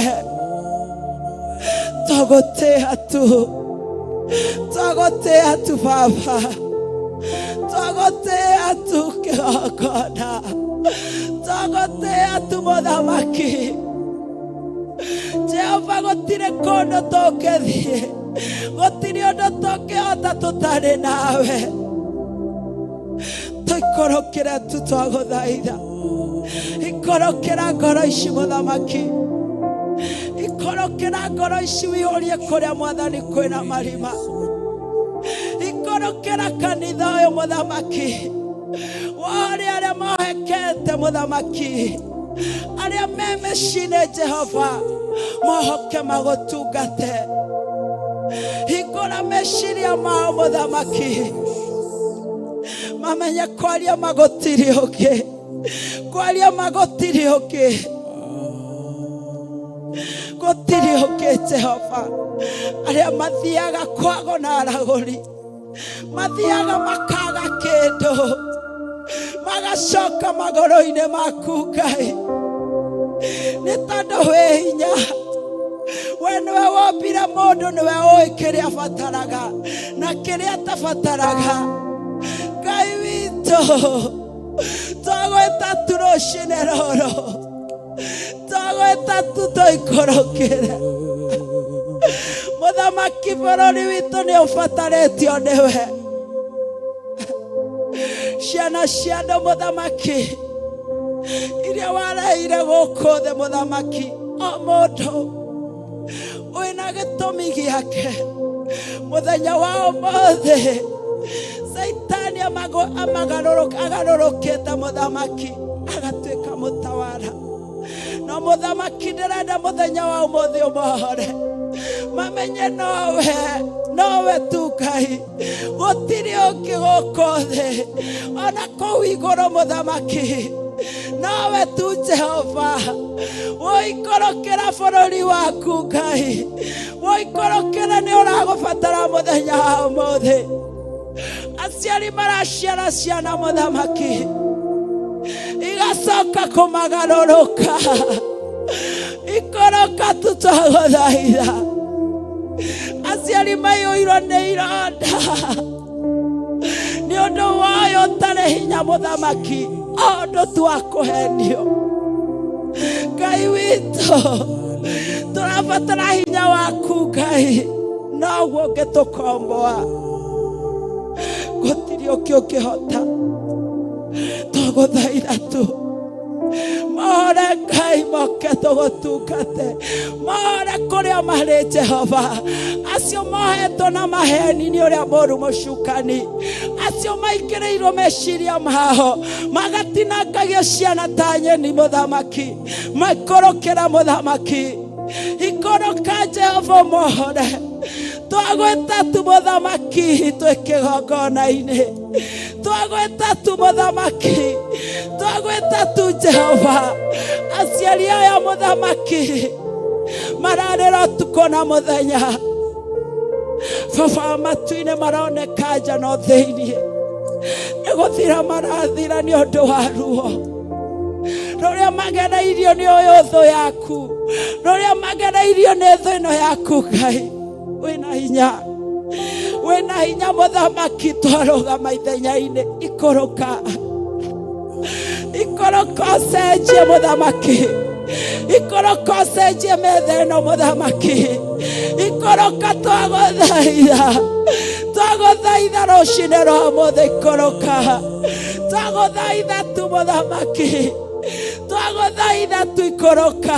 twagũtĩĩa tu baba twagũtĩĩa tu kĩgongona twagũtĩĩa tu muthamaki Jehova gũtirĩ kũndũ tũngĩthiĩ gũtirĩ ũndũ tũngĩhota tũtarĩ nawe tũikũrũkĩre tu twagũthaitha ikũrũkĩra ngoro ici muthamaki ikũrũkĩra ngoro ici wĩyũrie kũrĩa mwathani kwĩna marima ikũrũkĩra kanitha ũyũ muthamaki wore arĩa mohekete muthamaki arĩa me mĩciĩ-inĩ Jehova mohoke magũtungate hingũra meciria mao muthamaki mamenye kwaria magũtirĩ ũngĩ kwaria magũtirĩ ũngĩ gũtirĩ ũngĩ Jehova arĩa mathiaga kwago na aragũri mathiaga makaga kĩndũ magacoka magũrũ-inĩ maku Ngai nĩ tondũ wĩ hinya we nĩwe wombire mũndũ nĩwe ũĩ kĩrĩa abataraga na kĩrĩa atabataraga Ngai witũ twagwĩta tu rũciinĩ rũrũ twagwĩta tu tũikũrũkĩre muthamaki bũrũri witũ nĩ ũbatarĩtio nĩwe ciana cia andũ muthamaki iria wareheire gũkũ thĩ muthamaki o mũndũ wĩna gĩtũmi gĩake mũthenya wa ũmũthĩ Saitani agarorokete muthamaki agatuika mutawala no muthamaki ndirenda muthenya wa umuthi umohore mamenye nowe tu Ngai gutiri ungi gukothi ona kuu iguru muthamaki nowe tu Jehova woikorokera bururi waku Ngai woikorokera ni uragubatara muthenya wa umuthi aciari maraciara ciana muthamaki igacoka kumagarũrũka ikoroka tutaguthaitha aciari maiyũirwo nĩ ironda nĩ ũndũ wayo ũtarĩ hinya muthamaki ũndũ twa kũhenio Ngai witũ tũrabatara hinya waku Ngai noguo ũngĩtũkomboa gũtirĩ ũngĩ ũngĩhota tũgũthaitha tu mahore Ngai moke tũgũtungate mahore kũrĩa marĩ Jehova acio mohetwo na maheni nĩ ũrĩa mũũru mũcukani acio maikĩrĩirwo meciria mao magatinangagio ciana ta nyeni muthamaki maikorokera muthamaki ikoroka Jehova mohore twagweta tu muthamaki twĩ kĩgongona-inĩ twagweta tu muthamaki twagweta tu Jehova aciari aya muthamaki mararĩra ũtukũ na mũthenya baba matu-inĩ maroneka nja no thĩinĩ nĩ gũthira marathira nĩ ũndũ wa ruo rũrĩa magereirio nĩ ũyũ thũ yaku rũrĩa magereirio nĩ thũ ĩno yaku Ngai wĩna hinya muthamaki twarũgama ithenya-inĩ ikoroka ũcenjie muthamaki ikoroka ũcenjie metha ĩno muthamaki ikoroka twagũthaitha rũcinĩ rwa ũmũthĩ ikoroka twagũthaitha tu muthamaki twagũthaitha tu ikoroka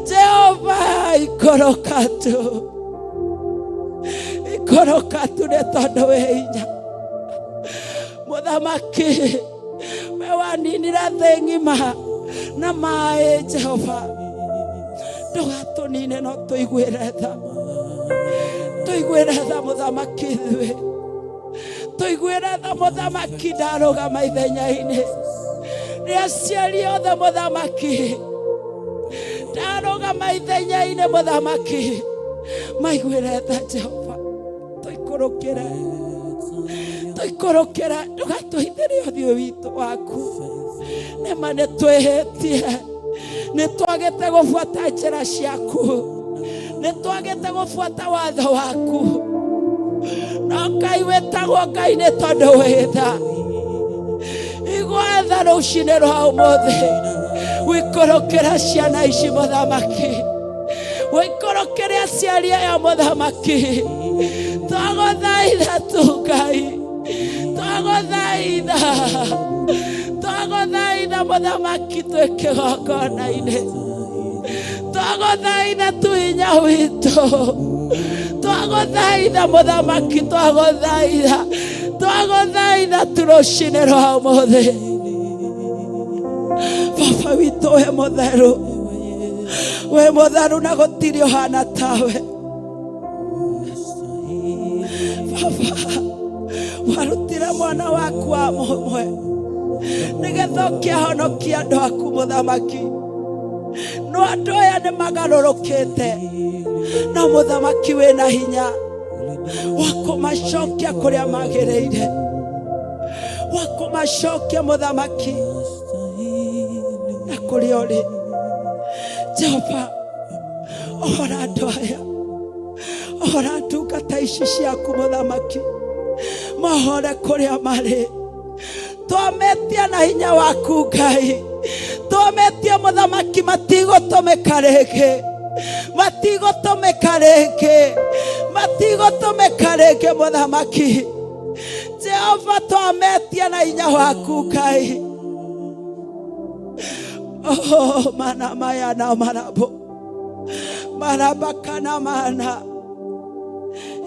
Jehova ikoroka tu nĩ tondũ wĩ hinya muthamaki we waninire thĩ ng'ima na maĩ Jehova ndũgatũnine no tũiguĩre tha muthamaki ithuĩ tũiguĩre tha muthamaki ndarũgama ithenya-inĩ rĩa aciari othe muthamaki ndarũgama ithenya-inĩ muthamaki maiguĩre tha Jehova tũikorokera ndũgatũhithĩrie ũthiũ witũ waku nĩma nĩ twĩhĩtie nĩ twagĩte gũbuata njĩra ciaku nĩ twagĩte gũbuata watho waku no Ngai wĩtagwo Ngai nĩ tondũ wĩ tha igwetha rũcinĩ rwa ũmũthĩ wikorokera ciana ici muthamaki wikorokere aciari aya muthamaki twagũthaitha tu Ngai twagũthaitha muthamaki twĩ kĩgongona-inĩ twagũthaitha tu hinya witũ twagũthaitha muthamaki twagũthaitha tu rũcinĩ rwa ũmũthĩ baba witũ we mũtheru na gũtirĩ ũhana tawe baba warutire mwana waku wa mũmwe nĩgetha ũkĩhonokia andũ aku muthamaki no andũ aya nĩ magarũrũkĩte no muthamaki wĩna hinya wa kũmacokia kũrĩa magĩrĩire wa kũmacokia muthamaki na kũrĩa ũrĩ Jehova ohora andũ aya ohora ndungata ici ciaku muthamaki mahore kũrĩa marĩ twametia na hinya waku Ngai twametia muthamaki matigũtũmĩka rĩngĩ muthamaki Jehova twametia na hinya waku Ngai oh mana maya na marabo marabakana mana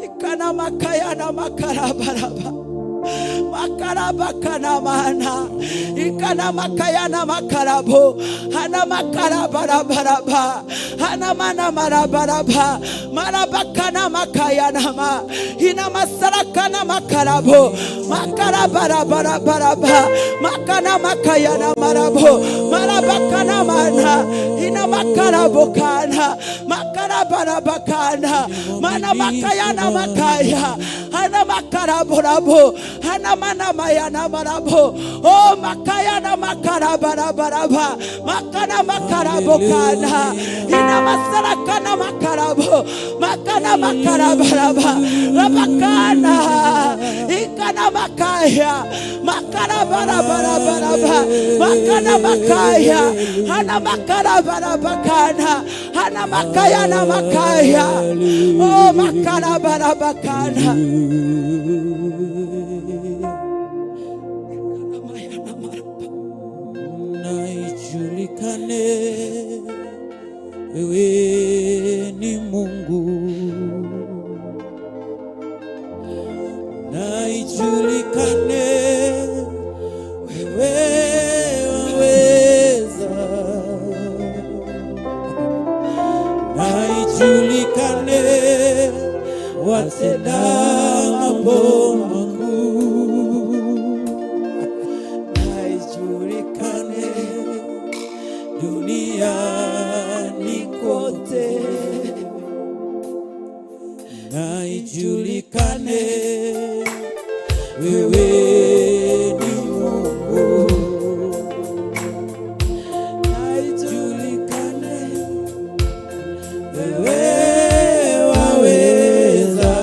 ikana makaya na makarabaraba makaraba kana mana ikana makayana makarabo hana makarabaraba hana mana marabaraba marabakana makayana ma ina masarakana makarabo makarabaraba makana makayana marabo marabakana mana ina makarabo kana makarabaraba kana mana makayana makaya hana makaraborabo hana mana mayana marabo oh makayana makarabaraba makana makarabo kana ina masarakana makarabo makana makarabaraba rabakana ikana makaya makarabaraba makana makaya hana makarabaraba kana hana makayana makaya oh makarabaraba kana Naijulikane wewe ni Mungu, naijulikane wewe waweza, naijulikane watenda mambo makuu, naijulikane duniani kote, naijulikane wewe ni Mungu, naijulikane wewe waweza,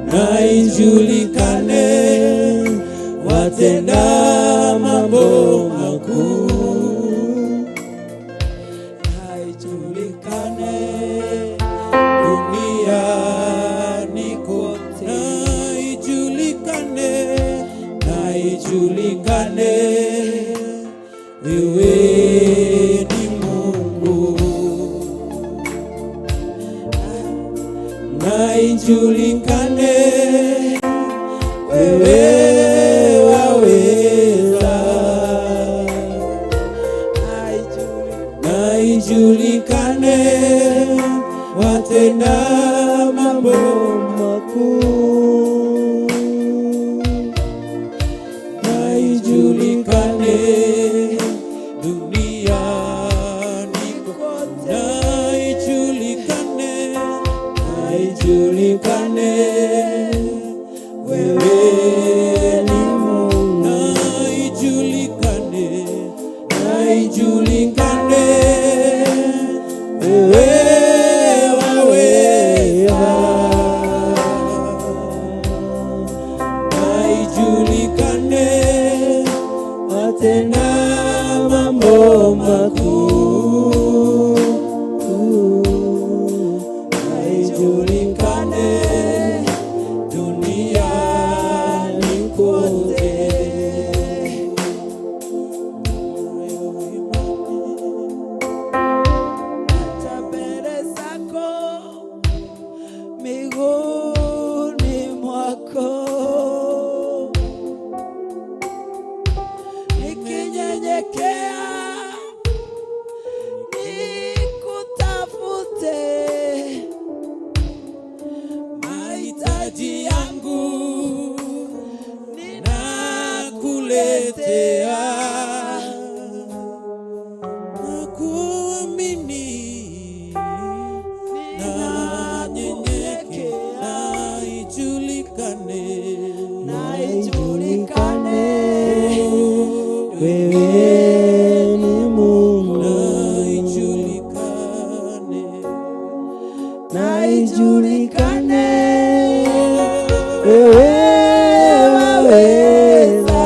naijulikane watenda mambo makuu, naijulikane duniani kote, naijulikane wewe ni Mungu, naijulikane wewe waweza, naijulikane watenda mambo makuu, naijulikane duniani kote, naijulikane wewe ni Mungu, naijulikane wewe waweza, naijulikane watenda mambo makuu, naijulikane duniani kote. Mbele zako miguuni mwako nikinyenyekea nikutafute, mahitaji yangu ninakuletea, Nakuamini, ninanyenyekea, naijulikane wewe ni Mungu, naijulikane wewe waweza,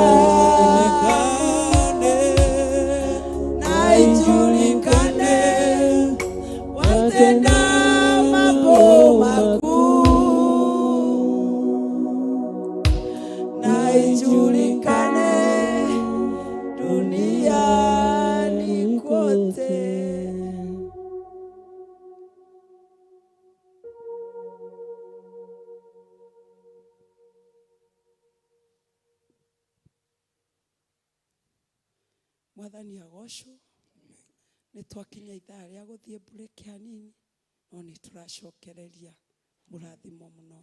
Mwathani agocwo. Nĩ twakinya ithaa rĩa gũthiĩ break hanini, no nĩ tũracokereria mũrathimo mũno.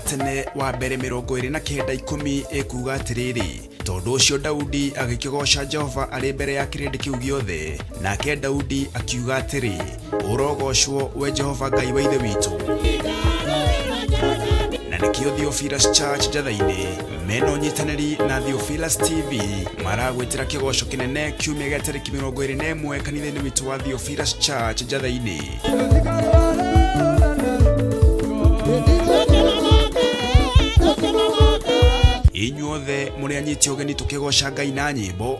tene wa mbere 29:10 ekuga atiriri tondu ucio Daudi agikigosha Jehova ari mbere ya kirindi kiu giothe nake Daudi akiuga atiri urogoshwo we Jehova Ngai wa ithe witu na nikio Theophilus Church Jathaini meno nyitaneri na Theophilus TV maragwitira kigosho kinene kiumia gya tariki 21 kanitha-ini witu wa Theophilus Church Jathaini. Inyuothe muri anyiti ogeni tukigosha Ngai na nyimbo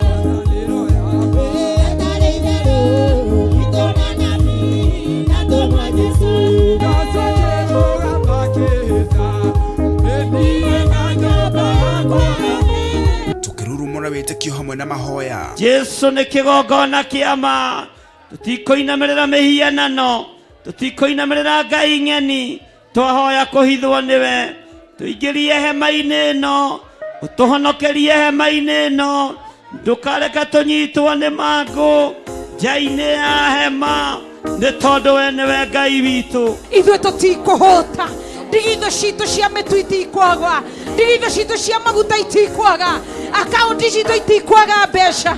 tukirurumura witikio hamwe na mahoya. Jesu ni kigongona kiama, tutikoinamirira mihianano, tutikoinamirira Ngai ng'eni, twahoya kuhithwo niwe, tuingirie hema-ini ino, utuhonokerie hema-ini ino, ndukareke tunyitwo ni mangu nja-ini ya hema, ni tondu we niwe Ngai witu. Ithuĩ tutikuhũta, ndigitho citũ cia mĩtu itikwaga, ndigitho citũ cia maguta itikwaga, akaunti citũ itikwaga mbeca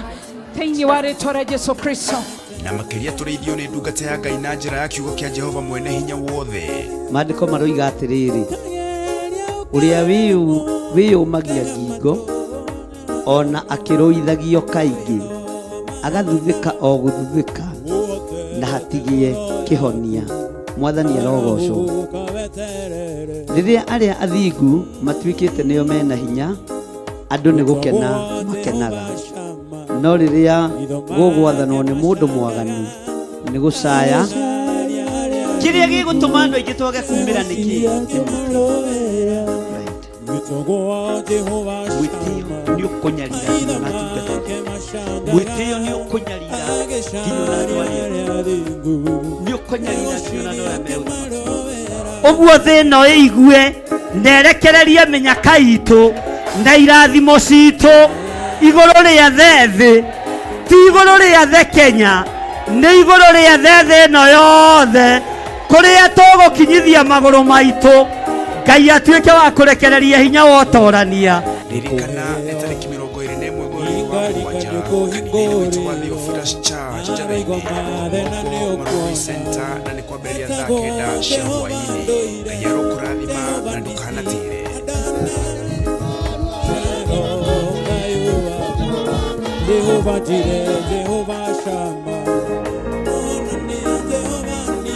thĩinĩ wa rĩĩtwa rĩa Jesu Kristo. Na makiria tureithio ni ndungata ya Ngai na njira ya kiugo kia Jehova mwene hinya wothe. Maandiko maroiga atiriri, uria wiyumagia ngingo ona akiruithagio kaingi agathuthika o guthuthika na hatigie kihonia. Mwathani arogocwo. Riria aria athingu matuikite nio mena hinya, andu ni gukena makenaga, no riria gugwathanwo ni mundu mwaganu ni gucaya. Kiria gigutuma andu aingi twage kumira niki mwitio ni ukunyarira nginya na tungata, mwitio ni ukunyarira nginya na ndwari, ni ukunyarira nginya na ndwari. Uguo thino igue nerekererie menyaka itu na irathimo citu iguru ria thethi, ti iguru ria the Kenya, ni iguru ria the no yothe kuria tugukinyithia maguru maitu. Ngai atuike wa kurekereria hinya wotorania. Ririkana tariki 21 mweri wa Mwanja kanitha-ini witu wa Theophilus Church Jathaini Marugui Center, na ni kwambiria thaa 9 cia hwaini. Ngai arokurathima na ndukanatire. Jehova Jire, Jehova Shama.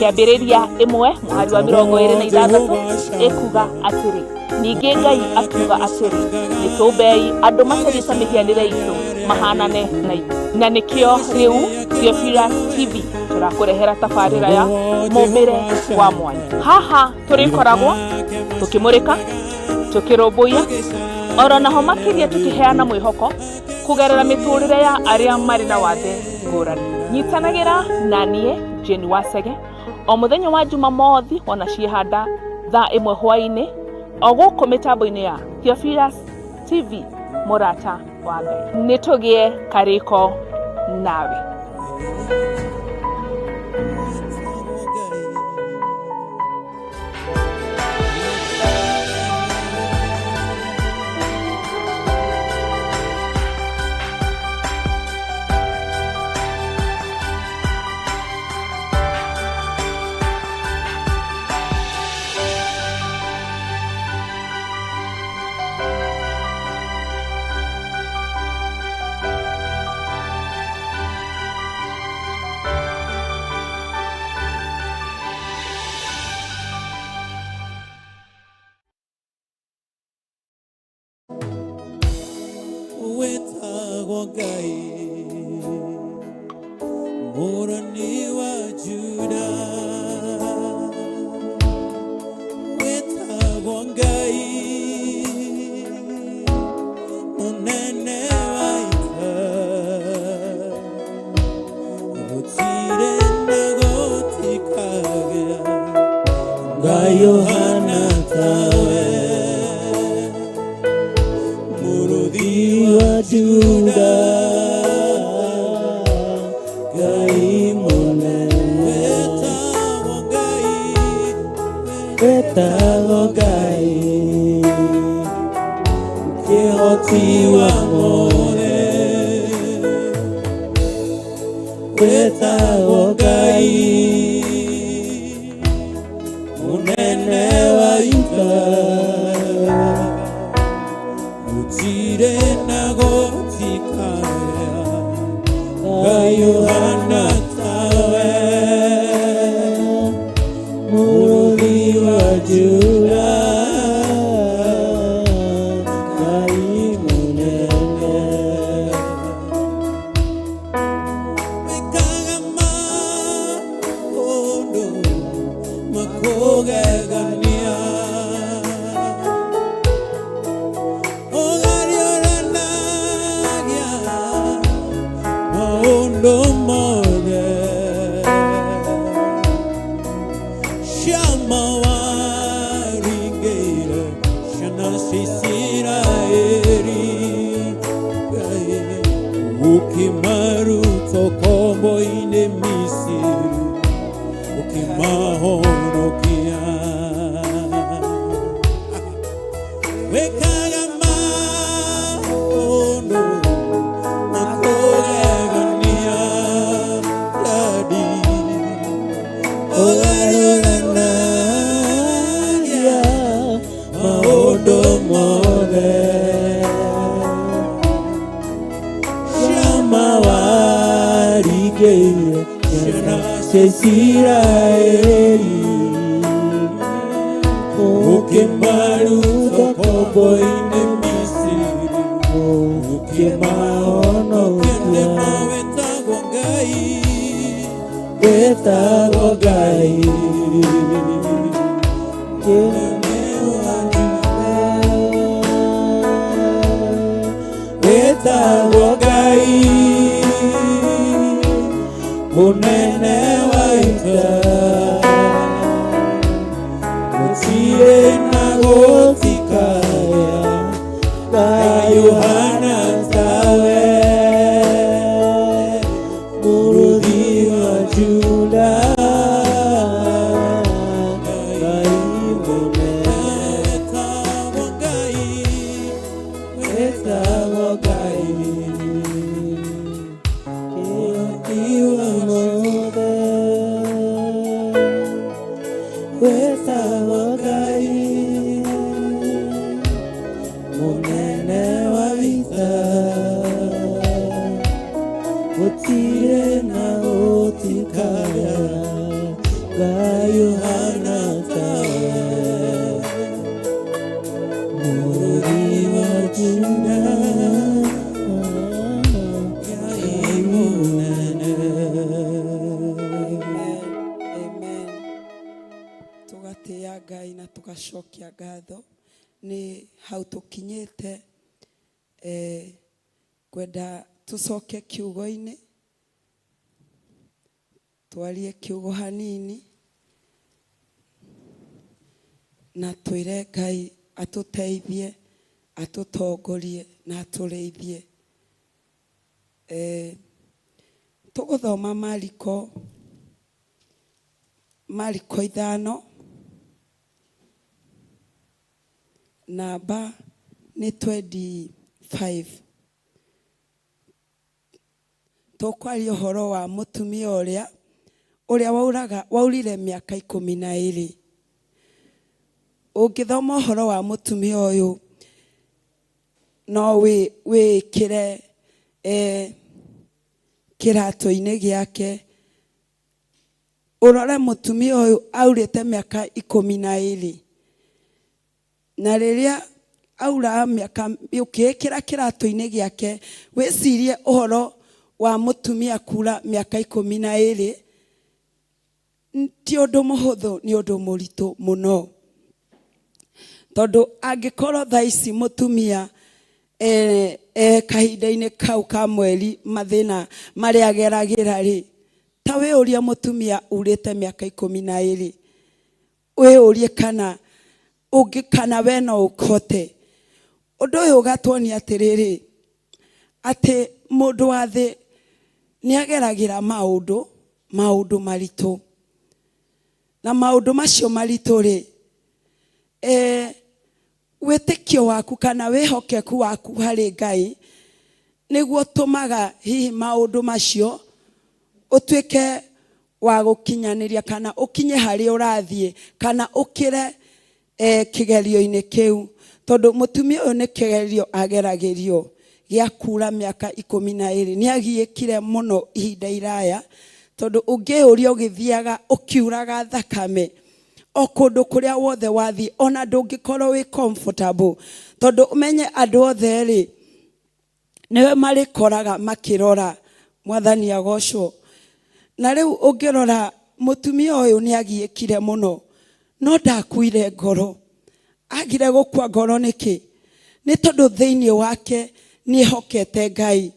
Kiambĩrĩria 1 mũhari wa 26 ekuga atĩrĩ, ningĩ Ngai akiuga atĩrĩ, nĩtũmbei andũ macenjie mĩhianĩre itũ mahanane na itũ. Na nĩkĩo rĩu Theophilus TV tũrakũrehera tabarĩra ya mũmbĩre wa mwanya. Haha tũrĩkoragwo tũkĩmũrĩka, tũkĩrũmbũiya, oro naho makĩria tũkĩheana mwĩhoko kugerera mĩtũrĩre ya arĩa marĩ na wathe ngũrani. Nyitanagĩra na niĩ Jane Wasege o muthenya wa Jumamothi ona ciehanda thaa 1 hwaini o gũkũ mĩtambo-inĩ ya Theophilus TV mũrata wa Ngai. Nĩtũgĩe karĩko nawe. wetagwo Ngai Mũrani wa Juda wetagwo Ngai Mũnene wa ita gũtirĩ na gũtikagĩa Ngai ũhana tawe Mũrũthi wa Juda Ngai mũnene wetagwo Ngai kĩhoti wa mothe wetagwo Ngai mũnene wa ita gũtirĩ na gũtikagĩa Ngai ũhana tawe Mũrũthi wa Juda Ngai mũnene wekaga maũndũ makũgegania ũgariũranagia maũndũ mothe Shama waringĩire ciana cia Isiraeli Ngai ũkĩmaruta ũkombo-inĩ Misiri ũkĩmahonokia wekaga maũndũ makũgegania Daddy ũgariũranagia maũndũ mothe Shama waringĩire ciana cia Isiraeli ũkĩmaruta ũkombo-inĩ Misiri ũkĩmahonokia wetagwo Ngai wetagwo Ngai mũnene wa Juda wetagwo Ngai mũnene wa ita gũtirĩ na gũtikagĩa Ngai ũhana tawe Mũrũthi wa Juda Ngai mũnene wetagwo Ngai wetagwo Ngai kĩhoti wa mothe wetagwo Ngai mũnene wa ita gũtirĩ na gũtikagĩa Ngai ũhana tawe Mũrũthi wa Juda Ngai mũnene Amen. Tugatĩa Ngai na tugacokia ngatho nĩ hau tũkinyĩte kwenda tũcoke kiugo-inĩ twarie kiugo hanini na twĩre Ngai atũteithie atũtongorie na atũrĩithie tũgũthoma Mariko 5 namba nĩ 25 tũkwaria ũhoro wa mũtumia ũrĩa waurire mĩaka 12 ũngĩthoma ũhoro wa mũtumia ũyũ no wĩkĩre kĩratũ-inĩ gĩake urore mũtumia ũyũ aurĩte mĩaka 12 na rĩrĩa aura miaka ukikira kiratu-ini giake wicirie uhoro wa mutumia kura miaka 12 ti undu muhuthu ni undu muritu muno tondu angikorwo thaici mutumia kahinda-ini kau ka mweri mathina maria ageragira ri ta we uria mutumia urite miaka 12 we urie kana ungikana we no ukote undu uyu ugatwonia atiriri ati mundu wa thi ni ageragira maundu maritu na maundu macio maritu ri witikio waku kana wihokeku waku hari Ngai niguo tumaga hihi maundu macio utuike wa gukinyaniria kana ukinye hari urathie kana ukire kigerio-ini kiu tondu mutumia uyu ni kigerio ageragirio gia kura miaka 12 ni agiikire muno ihinda iraya tondu ungiuria ugithiaga ukiuraga thakame o kundu kuria wothe wathi ona ndungikorwo wi comfortable tondu umenye andu othe ri niwe marikoraga makirora mwathani agocwo na riu ungirora mutumia uyu ni agiikire muno no ndakuire ngoro agire gukua ngoro niki ni tondu thiini wake ni hokete Ngai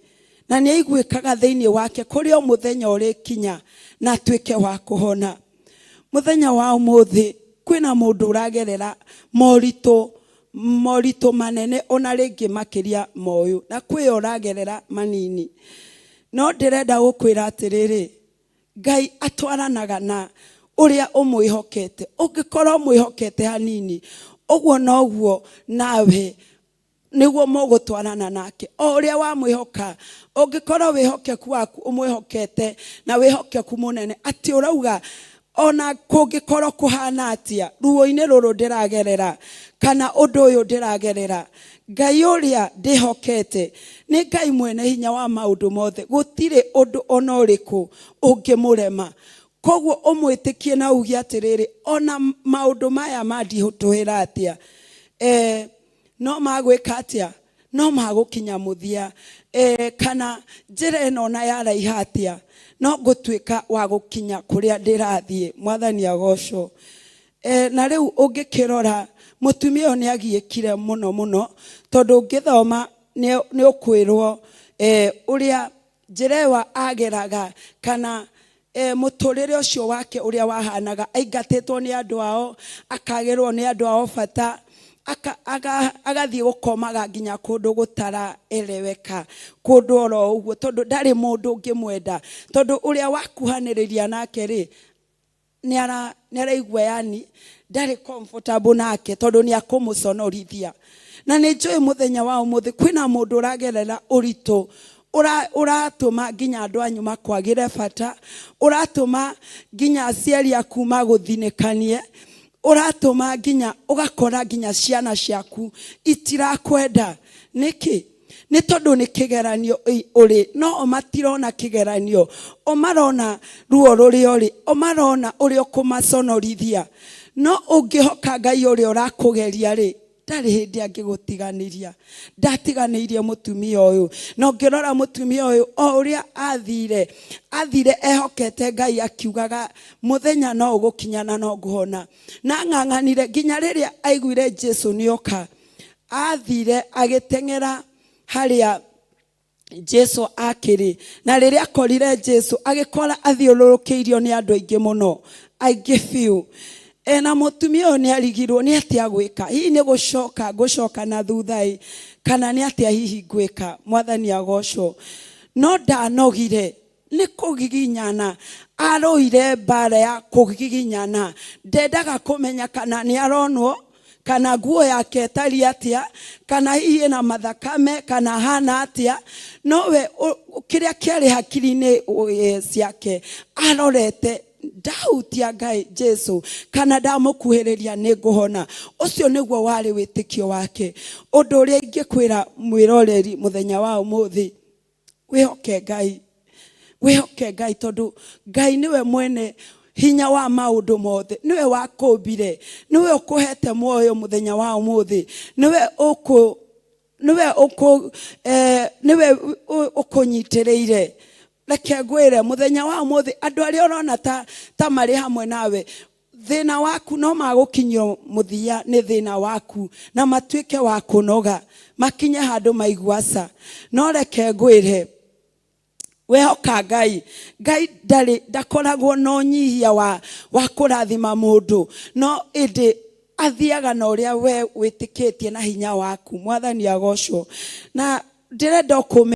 na ni aiguikaga thiini wake kurio muthenya uri kinya na tuike wa kuhona muthenya wa umuthi kwina mundu uragerera moritu manene ona ringi makiria moyo na kwi uragerera manini no ndirenda gukwira atiriri Ngai atwaranaga na uria umwihokete ungikorwo mwihokete hanini uguo noguo nawe niguo mugutwarana nake o uria wa mwihoka ungikorwo wihokeku waku umwihokete na wihokeku munene ati urauga ona kungikorwo kuhana atia ruo-ini ruru ndiragerera kana undu uyu ndiragerera Ngai uria ndihokete ni Ngai mwene hinya wa maundu mothe gutire undu ona uriku ungimurema koguo umwitikie na ugi atiriri ona maundu maya mandihutuhira atia no magwika atia no magukinya muthia kana njira ino na yaraiha atia no gutuika wa gukinya kuria ndirathie mwathani agocwo na riu ungikirora mutumia ni agiikire muno tondu ungithoma ni ukwirwo uria njira ageraga kana muturire ucio wake uria wahanaga aingatitwo ni andu ao akagerwo ni andu ao bata agathie gukomaga nginya kundu gutara eleweka kundu oro uguo tondu ndari mundu ngimwenda tondu uria wakuhaniriria nake ri ni araigua yani ndari comfortable nake tondu ni akumuconorithia na ni njui muthenya wa umuthi kwina mundu uragerera uritu uratuma nginya andu anyu makwagire bata uratuma nginya aciari aku maguthinikanie uratuma nginya ugakora nginya ciana ciaku itirakwenda niki ni tondu ni kigeranio uri no matirona kigeranio omarona ruo ruri uri omarona uri okumaconorithia no ungihoka Ngai uri urakugeria ri ndari hindi angigutiganiria ndatiganirie mutumia uyu no ngirora mutumia uyu o uria athire ehokete Ngai akiugaga muthenya no ugukinyana no guhona na ng'ang'anire nginya riria aiguire Jesu nioka athire agiteng'era haria Jesu akiri na riria akorire Jesu agikora athiururukiirio ni andu aingi muno aingi fiu na mutumia ni arigirwo ni atia gwika hihi ni gucoka na thuthai kana ni atia hihi gwika mwathani agocwo no ndanogire ni kugiginyana aroire bara ya kugiginyana ndendaga kumenya kana ni aronwo kana nguo yake tari atia kana hihi na mathakame kana hana atia no we kiria kiari hakiri-ini ciake arorete ndahutia Ngai Jesu kana ndamukuhiriria ni nguhona ucio niguo wari witikio wake undu uria ingikwira mwiroreri muthenya wa umuthi wihoke Ngai tondu Ngai niwe mwene hinya wa maundu mothe niwe wakumbire niwe ukuhete muoyo muthenya wa umuthi niwe ukunyitiriire reke ngwire muthenya wa umuthi andu aria urona ta mari hamwe nawe thina waku no magukinyio muthia ni thina waku na matuike wa kunoga makinye handu maiguaca no reke ngwire wehoka Ngai ndakoragwo no nyihia wa kurathima mundu no indi athiaga na uria we witikitie na hinya waku. Mwathani agocwo na ndirenda kume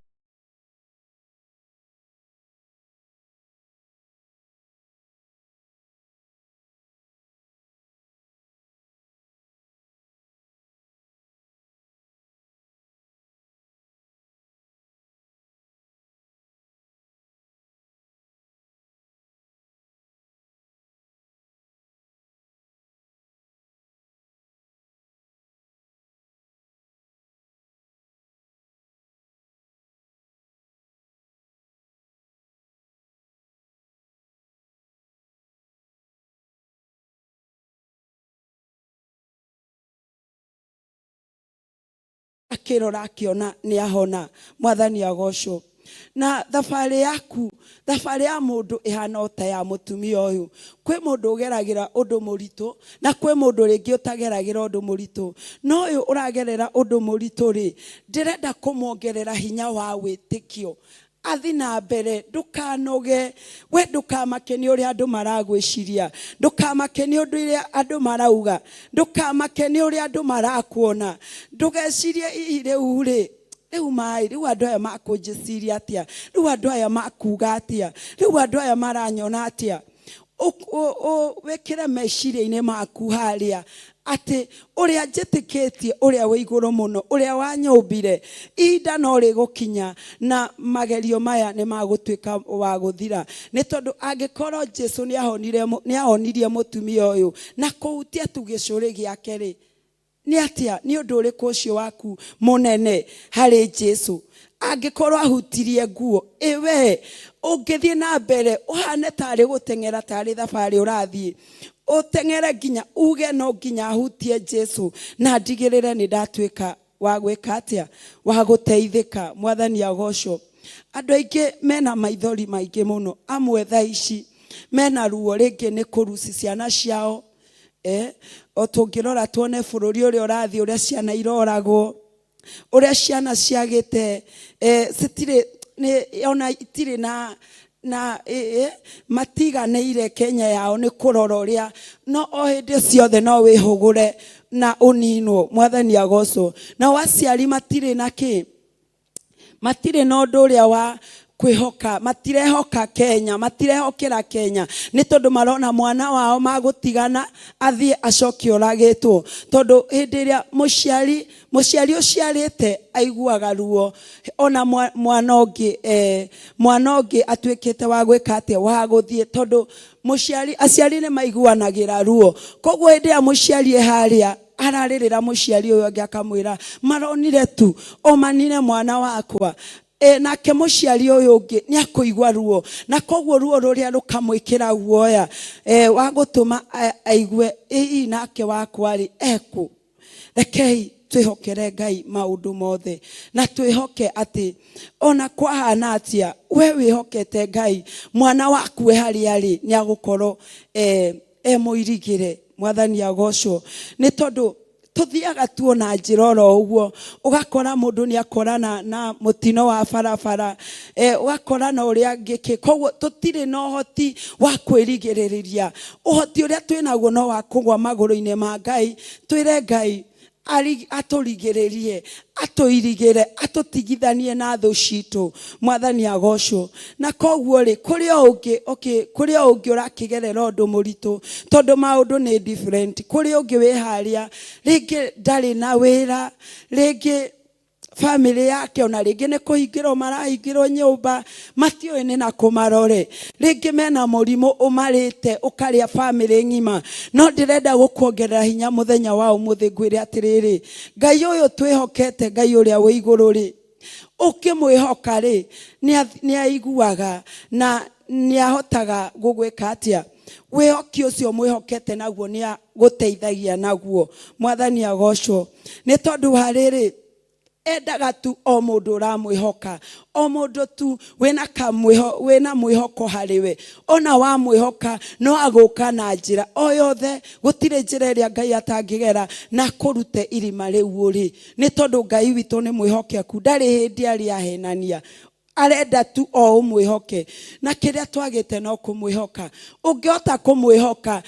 akirora akiona ni ahona. Mwathani agocwo na thabari yaku thabari ya mundu ihana ota ya mutumia uyu kwi mundu ugeragira undu muritu na kwi mundu ringi utageragira undu muritu no uyu uragerera undu muritu ri ndirenda kumuongerera hinya wa witikio athi na mbere ndukanoge we ndukamakeni uria andu maragwiciria ndukamakeni undu iria andu marauga ndukamakeni uria andu marakuona ndugecirie riu ri riu mai riu andu aya makunjiciria atia riu andu aya makuga atia riu andu aya maranyona atia wekire meciria-ini maku haria ati uria njitikitie uria we iguru muno uria wanyumbire ihinda no rigukinya na magerio maya ni magutuika wa guthira ni tondu angikorwo Jesu ni ahonirie mutumia uyu na kuhutia tu gicuri giake ri ni atia ni undu uriku ucio waku munene hari Jesu angikorwo ahutirie nguo iwe ungithie na mbere uhane tari gutengera tari thabari urathie utengere nginya uge no nginya ahutie Jesu na ndigirire ni ndatuika wa gwika atia wa guteithika. Mwathani agocwo andu aingi mena maithori maingi muno amwe tha ici mena ruo ringi ni kuruci ciana ciao o tungirora tuone bururi uria urathie uria ciana iroragwo uria ciana ciagite citire ona itire na matiganeire Kenya yao ni kurora uria no o hindi ciothe no wihugure na uninwo. Mwathani agocwo na waciari matire na ki matire no ndu uria wa kwihoka matirehoka Kenya matirehokera Kenya ni tondu marona mwana wao magutigana athie acoke uragitwo tondu hindi ria muciari uciarite aiguaga ruo ona mwana ungi atuikite wa gwika atia wa guthie tondu aciari ni maiguanagira ruo koguo hindi ya muciari haria araririra muciari uyu angi akamwira maronire tu omanire mwana wakwa nake muciari uyu ungi ni akuigwa ruo na koguo ruo ruria rukamwikira guoya wa gutuma aigue nake wakwa ri eku rekei twihokere Ngai maundu mothe na twihoke ati ona kwahana atia we wihokete Ngai mwana waku we haria ri ni agukorwo muirigire. Mwathani agocwo ni tondu tuthiaga tuona njira uguo ugakora mundu ni akorana na mutino wa barabara ugakorana uria ngiki koguo tutire no hoti wa kwirigiriria uhoti uria twinaguo no wa kugwa maguru-ini ma Ngai twire Ngai aturigiririe atuirigire atutigithanie na thu citu. Mwathani agocwo na koguo ri kuria ungi urakigerera undu muritu tondu maundu ni different kuria ungi wi haria ringi ndari na wira ringi family yake ona ringi ni kuhingirwo marahingirwo nyumba matioi ni na kumarore ringi mena murimu umarite ukaria family ngima no ndirenda gukuongerera hinya muthenya wa umuthi ngwire atiriri Ngai uyu twihokete Ngai uria wi iguru ri ukimwihoka ri ni aiguaga na ni ahotaga gugwika atia Wihoki ucio mwihokete naguo ni guteithagia naguo. Mwathani agocwo. Ni tondu hariri endaga tu o mundu uramwihoka, o mundu tu wina mwihoko hariwe. Ona wa mwihoka no aguka na njira o yothe, gutire njira iria Ngai atangigera na kurute irima riu uri. Ni tondu Ngai witu ni mwihokeku, ndari hindi ari ahenania. Arenda tu o umwihoke, na kiria twagite no kumwihoka. Ungiota kumwihoka,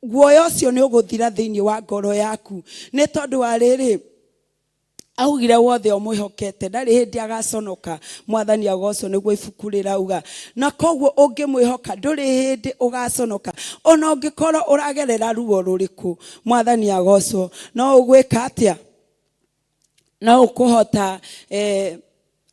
guoya ucio ni uguthira thiini wa ngoro yaku. Ni tondu wariri augire wothe omwihokete ndari hindi agaconoka. Mwathani agocwo niguo ibuku rirauga. Na koguo ungimwihoka nduri hindi ugaconoka. Ona ungikorwo uragerera ruo ruriku, Mwathani agocwo, no ugwika atia? No ukuhota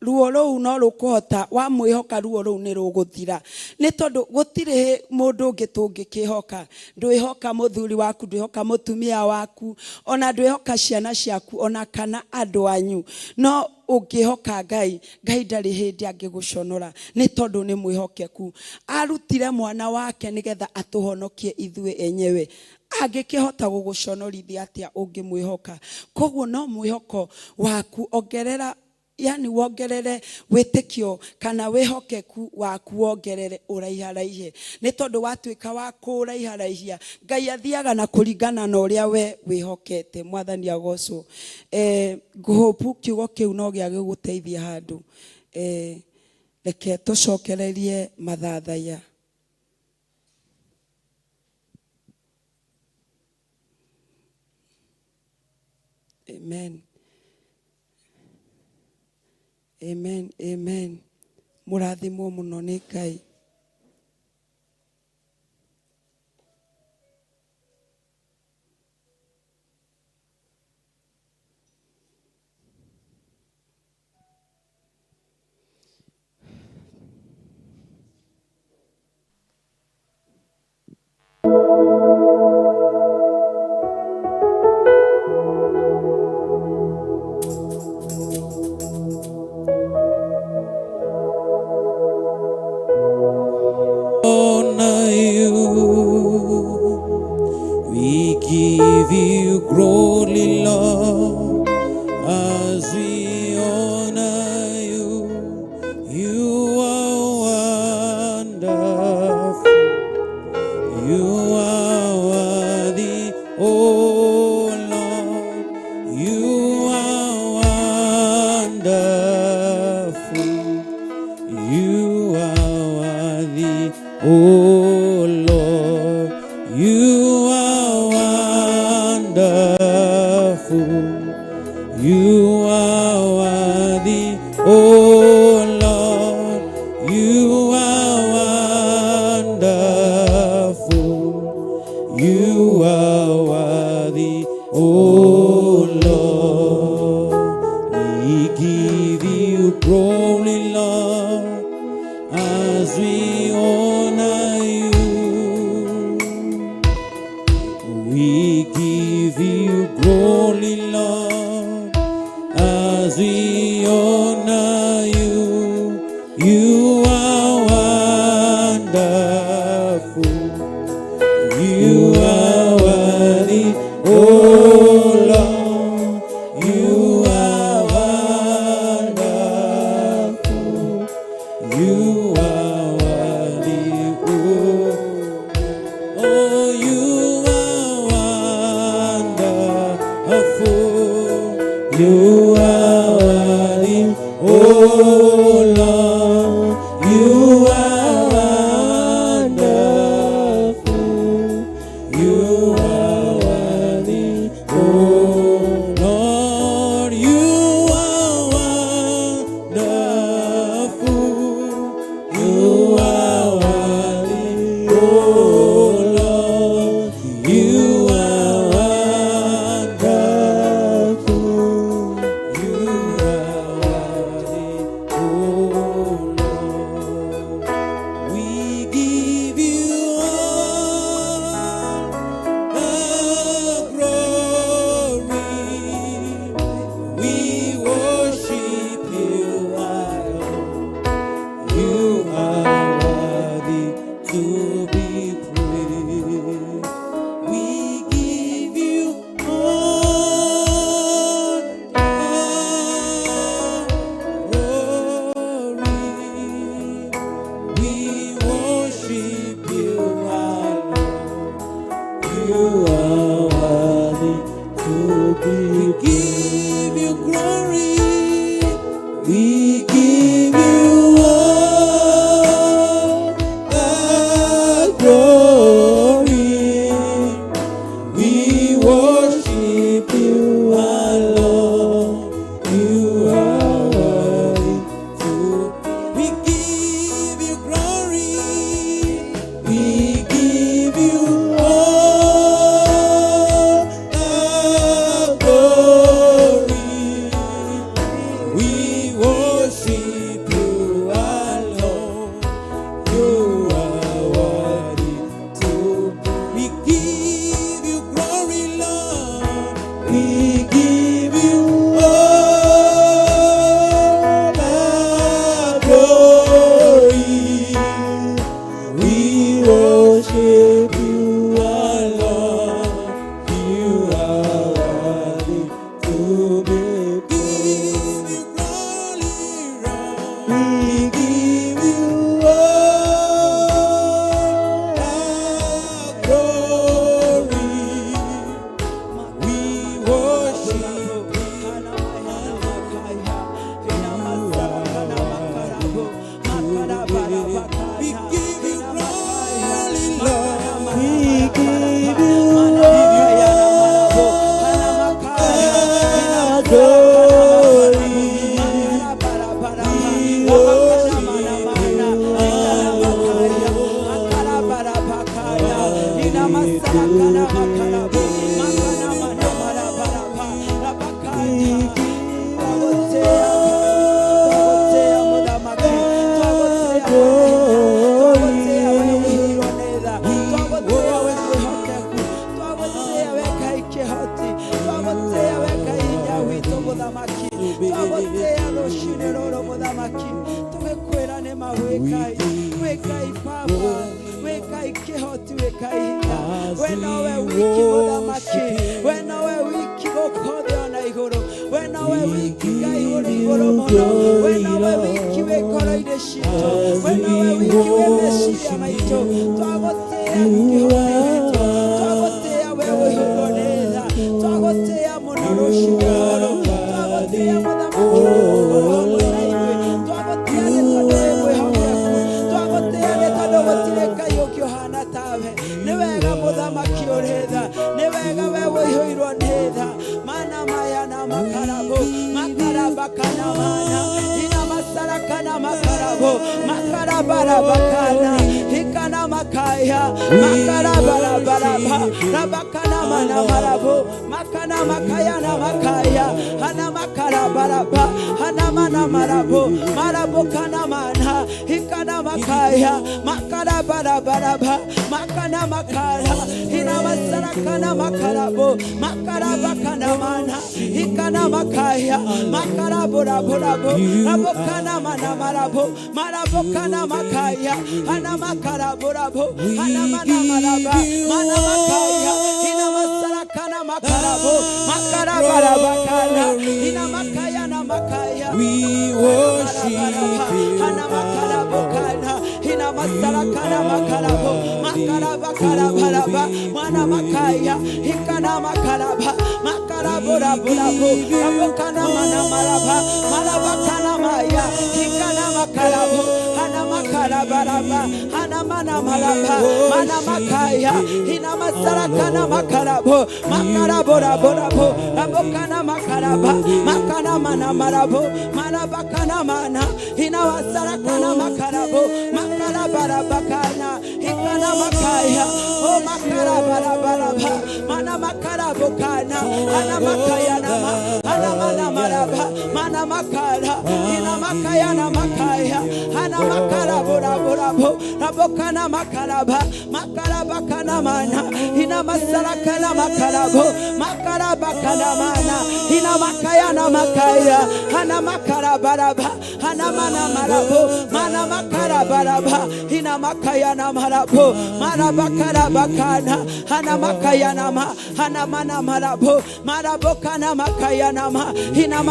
ruo rou no rukuhota wa mwihoka ruo rou ni ruguthira. Ni tondu gutire mundu ungi tungikihoka. Ndwihoka muthuri waku, ndwihoka mutumia waku, ona ndwihoka ciana ciaku, ona kana andu anyu. No ungihoka Ngai, Ngai ndari hindi angiguconora ni tondu ni mwihokeku. Arutire mwana wake nigetha atuhonokie ithue enyewe. Angikihota guguconorithia atia ungimwihoka? Koguo no mwihoko waku ongerera, yani wongerere witikio kana wihokeku waku wongerere uraiharaihe. Ni tondu watuika wa kuraiharahia, Ngai athiaga na kuringana na uria we wihokete. Mwathani agocwo. Nguhopu kiugo kiu no giagiguteithia handu. Reke tucokererie mathathaya. Amen. Amen, amen. Murathimwo muno ni Ngai. Give you glory, Lord, as we honor you. You are wonderful. You are worthy, oh Lord. You are wonderful. You are worthy, oh Lord. You are wonderful. You are worthy, oh Lord. You are wonderful. You are worthy, oh Lord. We give you glory, Lord, as we honor you. We give you glory, Lord, as we honor you. You are wonderful. You are worthy, oh Lord. You are wonderful. You are worthy, oh, you are wonderful. You are worthy, oh Lord. You are wonderful. You are worthy, oh Lord. You are wonderful. You are worthy, oh Lord. You are wonderful. are worthy to be give you glory. We give you all the glory. We worship you alone. You are worthy to. We give you glory. We give you all the glory. We worship you alone. You are worthy to. We give you glory, Lord. We give you all the glory. We worship you alone. You are worthy to be give you glory, Lord. We give you all the glory. We worship you. We give you glory, Lord. We give you all the glory.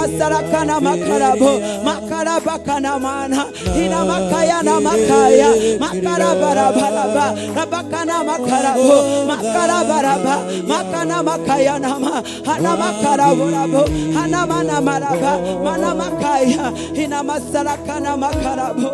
masarakana makarabo makarabakana mana hina makaya na makaya makarabarabaraba rabakana makarabo makarabaraba makana makaya nama hana makaraborabo hana mana maraba mana makaya hina masarakana makarabo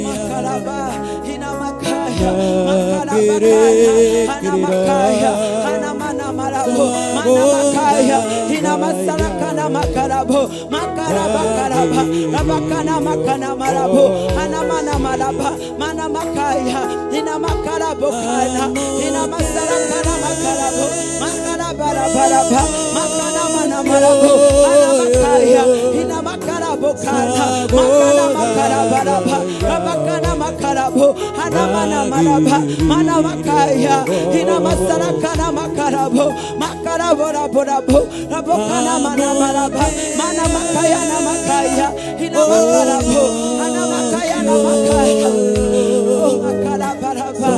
makaraba hina makaya makarabakana hana makaya hana mana marabo mana makaya hina masarakana makarabo makarabakaraba rabakana makana marabo hana mana maraba mana makaya hina makarabo kana hina masarakana makarabo makarabarabaraba makana mana marabo hana makaya hina makarabo kana makana makarabaraba rabakana makarabo hana mana maraba mana makaya hina masarakana makarabo makaraboraborabo rabokana mana maraba mana makaya na makaya hina makarabo hana makaya na makaya makarabaraba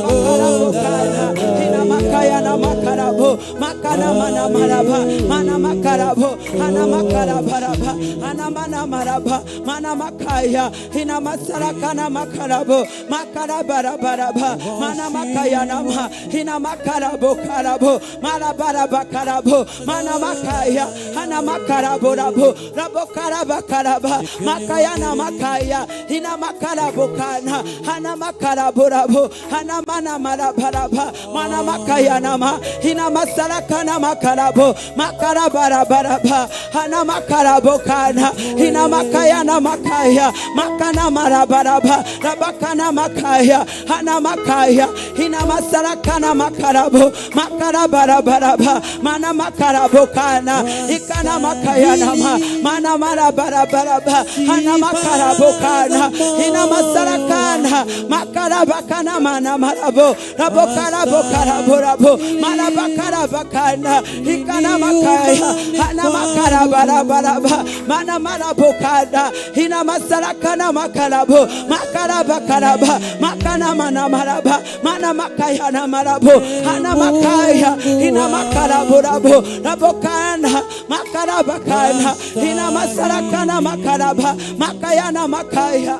makarabokana hina makaya na makarabo makana mana maraba mana makarabo hana makarabaraba hana mana maraba mana makaya hina masarakana makarabo makarabarabaraba mana makaya nama hina makarabo karabo marabaraba karabo mana makaya hana makarabo rabo rabo karaba karaba makaya na makaya hina makarabo kana hana makarabo rabo hana mana marabaraba mana makaya nama hina masarakana makarabo makarabarabaraba hana makarabo kana hina makaya na makaya makana marabaraba rabakana makaya hana makaya hina masarakana makarabo makarabarabaraba mana makarabo kana ikana makaya nama mana marabarabaraba hana makarabo kana hina masarakana makarabakana mana marabo rabo karabo karabo rabo marabakarabakana ikana makaya hana makarabarabaraba mana marabo kana hina masarakana makarabo makarabakaraba makana mana maraba mana makaya na marabo hana makaya hina makarabo rabo rabo kana makarabakana hina masarakana makaraba makaya na makaya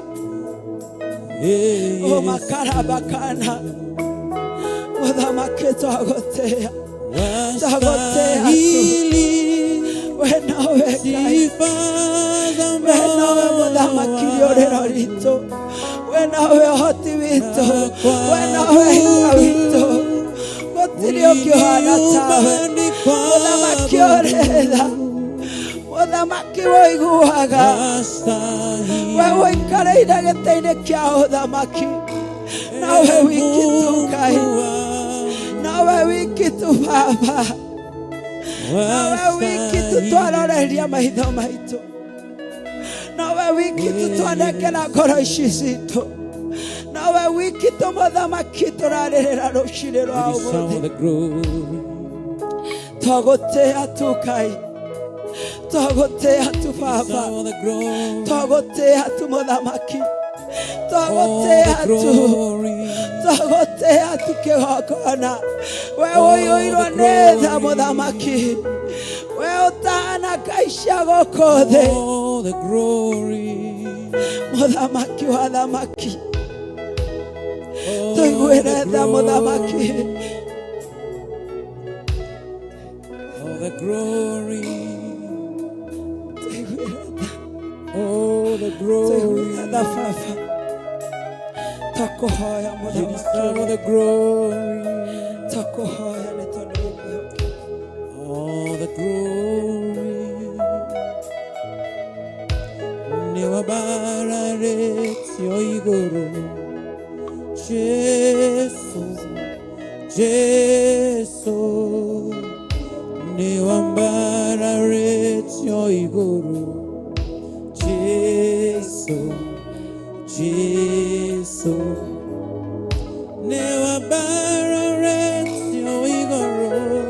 o makarabakana wada maketo agotea sagotea wenawe wada makiriorero rito wenawe hoti wito wenawe hina wito gotirio kiohana tawe wada makiorera wada makiwoiguaga wewe ikaraira getaine kia wada maki nawe wikitukai nawe wikitu baba nawe wikitu twaroreria mahitho maitũ nawe wikitu twanekera ngoro ici citũ nawe wikitu mũthamaki tũrarĩrĩra rũciinĩ rwa ũmũthĩ twagũtĩĩa tu Ngai twagũtĩĩa tu baba twagũtĩĩa tu mũthamaki twagũtĩĩa tu kĩgongona we ũiyũirwo nĩ tha mũthamaki we ũtana Ngai cia gũkũ thĩ mũthamaki wa thamaki tũiguĩre tha mũthamaki the glory, oh the glory, the Father, takohoya deserve the glory, takohoya netono, oh the glory, newabara retio igoro, Jesus, Jesus. Newambara retio igoro, Jesu, Jesu. Newambara retio igoro,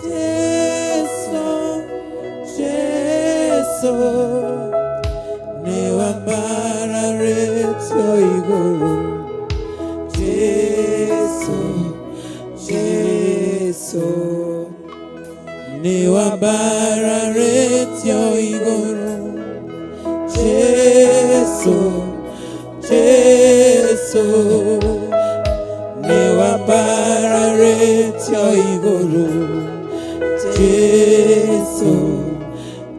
Jesu, Jesu. Newambara retio igoro, Jesu, Jesu. ni wambararetio igoro. Jesu, Jesu, ni wambararetio igoro. Jesu,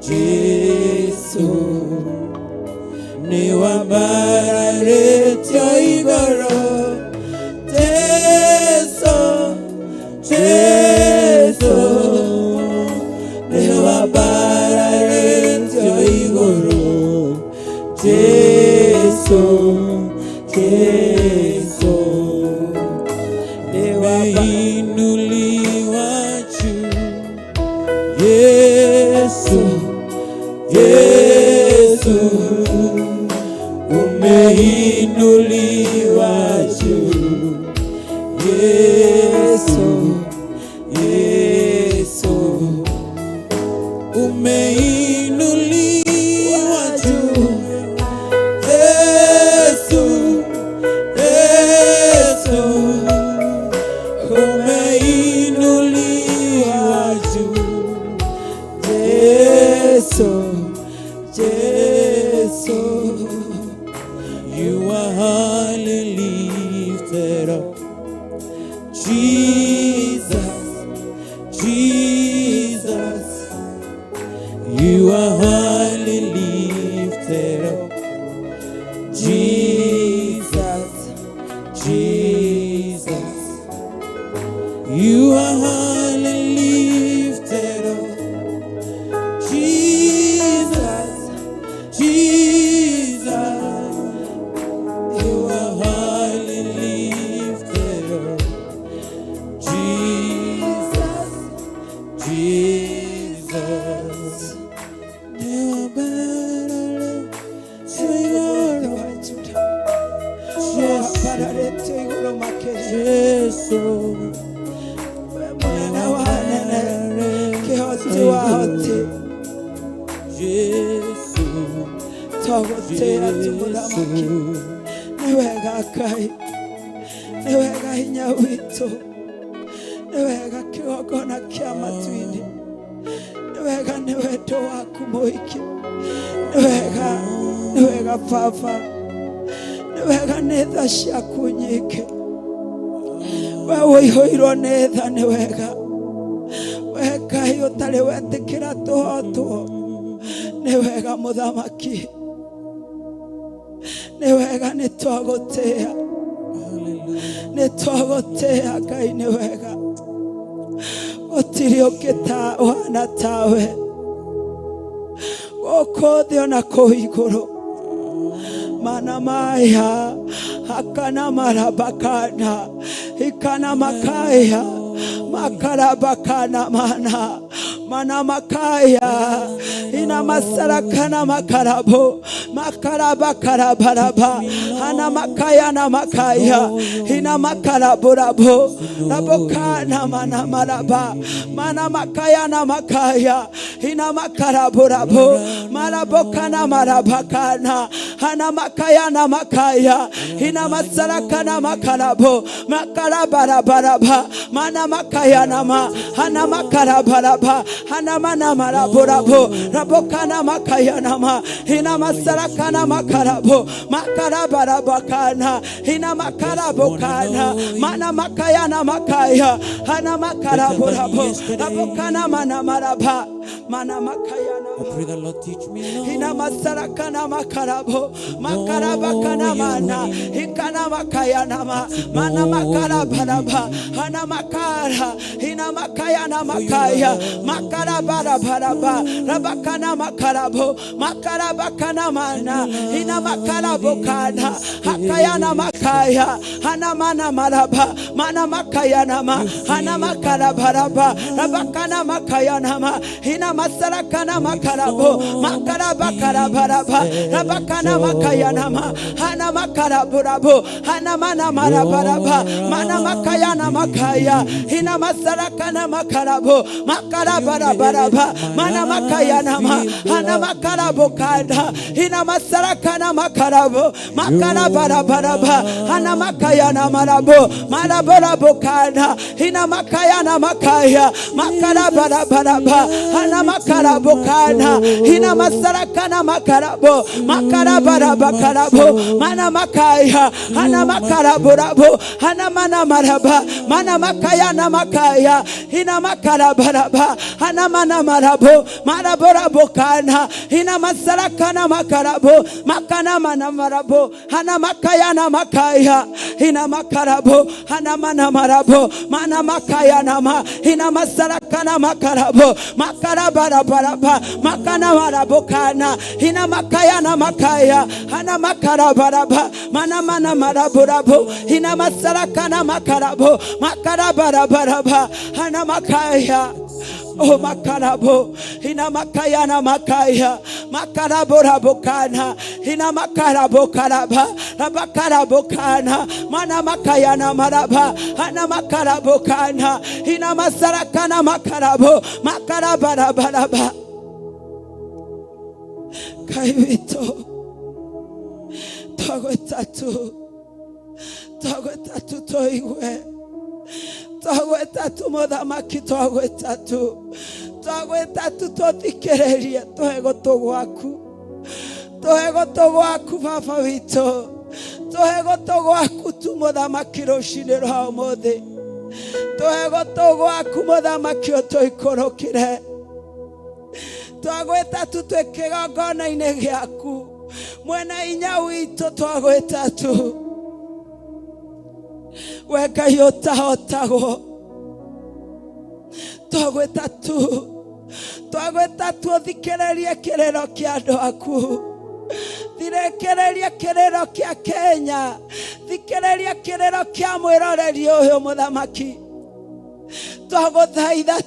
Jesu, ni wambararetio igoro. Jesu, Jesu, ni wambararetio igoro. Jesu, Jesu, umeinuliwa juu. Yesu, Yesu, umeinuliwa juu. Yesu, Yesu, umeinuliwa juu. Yesu, Yesu, umeinuliwa juu. Yesu, Yesu, you are highly lifted up. Jesus, Jesus, you are highly lifted up. Jesus, Jesus, you are highly lifted up. Jesus, Jesus, you are highly lifted up. Jesus, Jesus, you are better. Jesu, Mwana wa nene, kihoti wa hoti. Jesu, Togote atumulamaki. Niwega kai, niwega hinya wito, niwega kiogona kia matwini, niwega niwedo waku moiki, niwega fafa, niwega netha ciaku nyike. Wewe ihoirwo netha niwega, wega hiyo tari wetikira tuhoto, niwega muthamaki, niwega nitwagotea, nitwagotea Ngai niwega, gutiri ukita wana tawe, gukuthi ona kuu iguru, mana maya hakana marabakana ikana makaya makarabakana mana makaya ina masarakana makarabo makarabakarabaraba ana makaya na makaya ina makaraburabo rabokana mana maraba mana makaya na makaya ina makaraburabo marabokana marabakana ana makaya na makaya ina masarakana makarabo makarabarabaraba mana makaya nama ana makarabaraba ana mana maraburabo rabokana makaya nama ina masarakana makarabo makarabarabakana ina makarabokana mana makaya na makaya ana makaraburabo rabokana mana maraba mana makaya na ina masarakana makarabo makarabakana mana ikana makaya nama mana makarabaraba ana makara ina makaya na makaya makarabarabaraba rabakana makarabo makarabakana mana ina makarabokana hakaya na makaya ana mana maraba mana makaya nama ana makarabaraba rabakana makaya nama ina masarakana makarabo makarabakarabaraba rabakana makaya nama ana makaraburabo ana mana marabaraba mana makaya na makaya ina masarakana makarabo makarabara barabaraba mana makaya nama hana makarabo kada hina masarakana makarabo makara barabaraba hana makaya na marabo maraborabo kada hina makaya na makaya makara barabaraba hana makarabo kada hina masarakana makarabo makara barabakarabo mana makaya hana makaraborabo hana mana maraba mana makaya na makaya hina makarabaraba hana mana marabo maraborabo kana hina masarakana makarabo makana mana marabo hana makaya na makaya hina makarabo hana mana marabo mana makaya na ma hina masarakana makarabo makarabarabaraba makana marabo kana hina makaya na makaya hana makarabaraba mana mana maraborabo hina masarakana makarabo makarabarabaraba hana makaya oh makarabo hina makaya na makaya makarabo rabokana hina makarabo karaba rabakarabo kana mana makaya na maraba hana makarabo kana hina masarakana makarabo makarabarabaraba kaivito tagotatu toiwe tagotatu modamaki tagotatu totikereria tohegoto gwaku baba wito tohegoto gwaku tu modamaki roshinero hao mothe tohegoto gwaku modamaki otoikorokire twagwetatu twekegongona-inĩ gĩaku mwena inya witũ twagwetatu we Ngai ũtahotagwo twagwetatu thikĩrĩrie kĩrĩro kĩa andũ aku thikĩrĩrie kĩrĩro kĩa Kenya thikĩrĩrie kĩrĩro kĩa mwĩroreri ũyũ mũthamaki twagũthaitha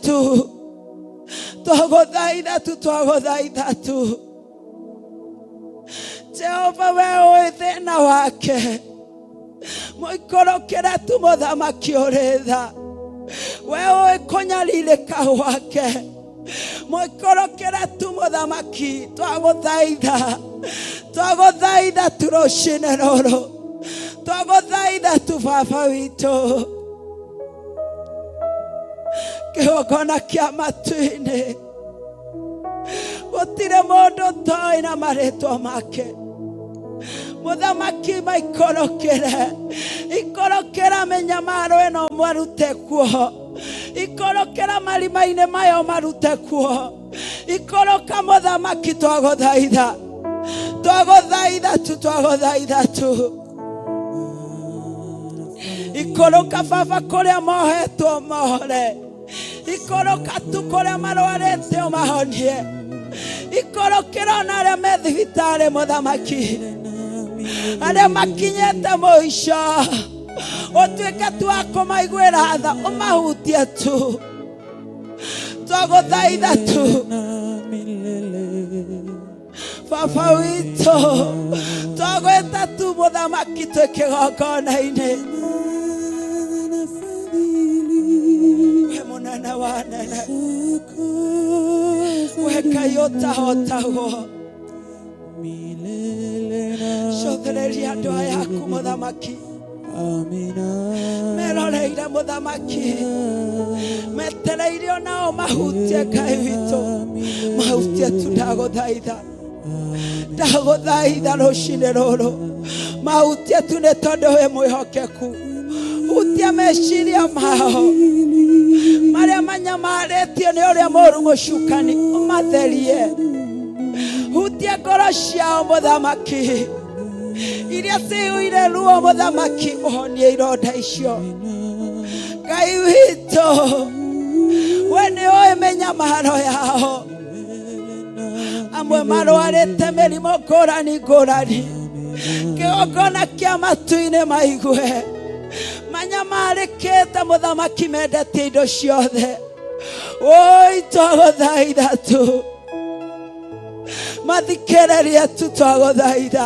tu Jehova we ũĩ thĩna wake mũikorokera tu mũthamaki ũrĩ tha we ũĩ kũnyarirĩka gwake mũikorokera tu mũthamaki twagũthaitha tu rũciinĩ rũrũ twagũthaitha tu baba witũ kĩgongona kĩa matu-inĩ gũtirĩ mũndũ ũtoĩ na marĩtwa make mũthamaki ikorokera menyamaro ĩno marute kuo ikorokera marima-inĩ mayo marute kuo ikoroka mũthamaki twagũthaitha tu ikoroka baba kũrĩa mohetwo mohore ikoroka tu kũrĩa marwarĩte ũmahonie ikorokera ona arĩa me thibitarĩ mũthamaki arĩa makinyĩte mũico ũtuĩke tu wa kũmaiguĩra tha ũmahutie tu twagũthaitha tu baba witũ twagwĩta tu mũthamaki twĩ kĩgongona-inĩ we mũnene wa nene we Ngai ũtahotagwo cothereria andũ aya aku mũthamaki meroreire mũthamaki metereire onao mahutie Ngai witũ mahutie tu ndagũthaitha rũciinĩ rũrũ mahutie tu nĩ tondũ wĩ mwĩhokeku hutia meciria mao marĩa manyamarĩtio nĩ ũrĩa mũũru mũcukani ũmatherie hutia ngoro ciao mũthamaki iria ciũire ruo mũthamaki ũhonie ironda icio Ngai witũ we nĩ ũĩ mĩnyamaro yao amwe marwarĩte mĩrimũ ngũrani kĩgongona kĩa matu-inĩ maigue manyamarĩkĩte mũthamaki mendetie indo ciothe oi twagũthaitha tu mathikĩrĩrie tu twagũthaitha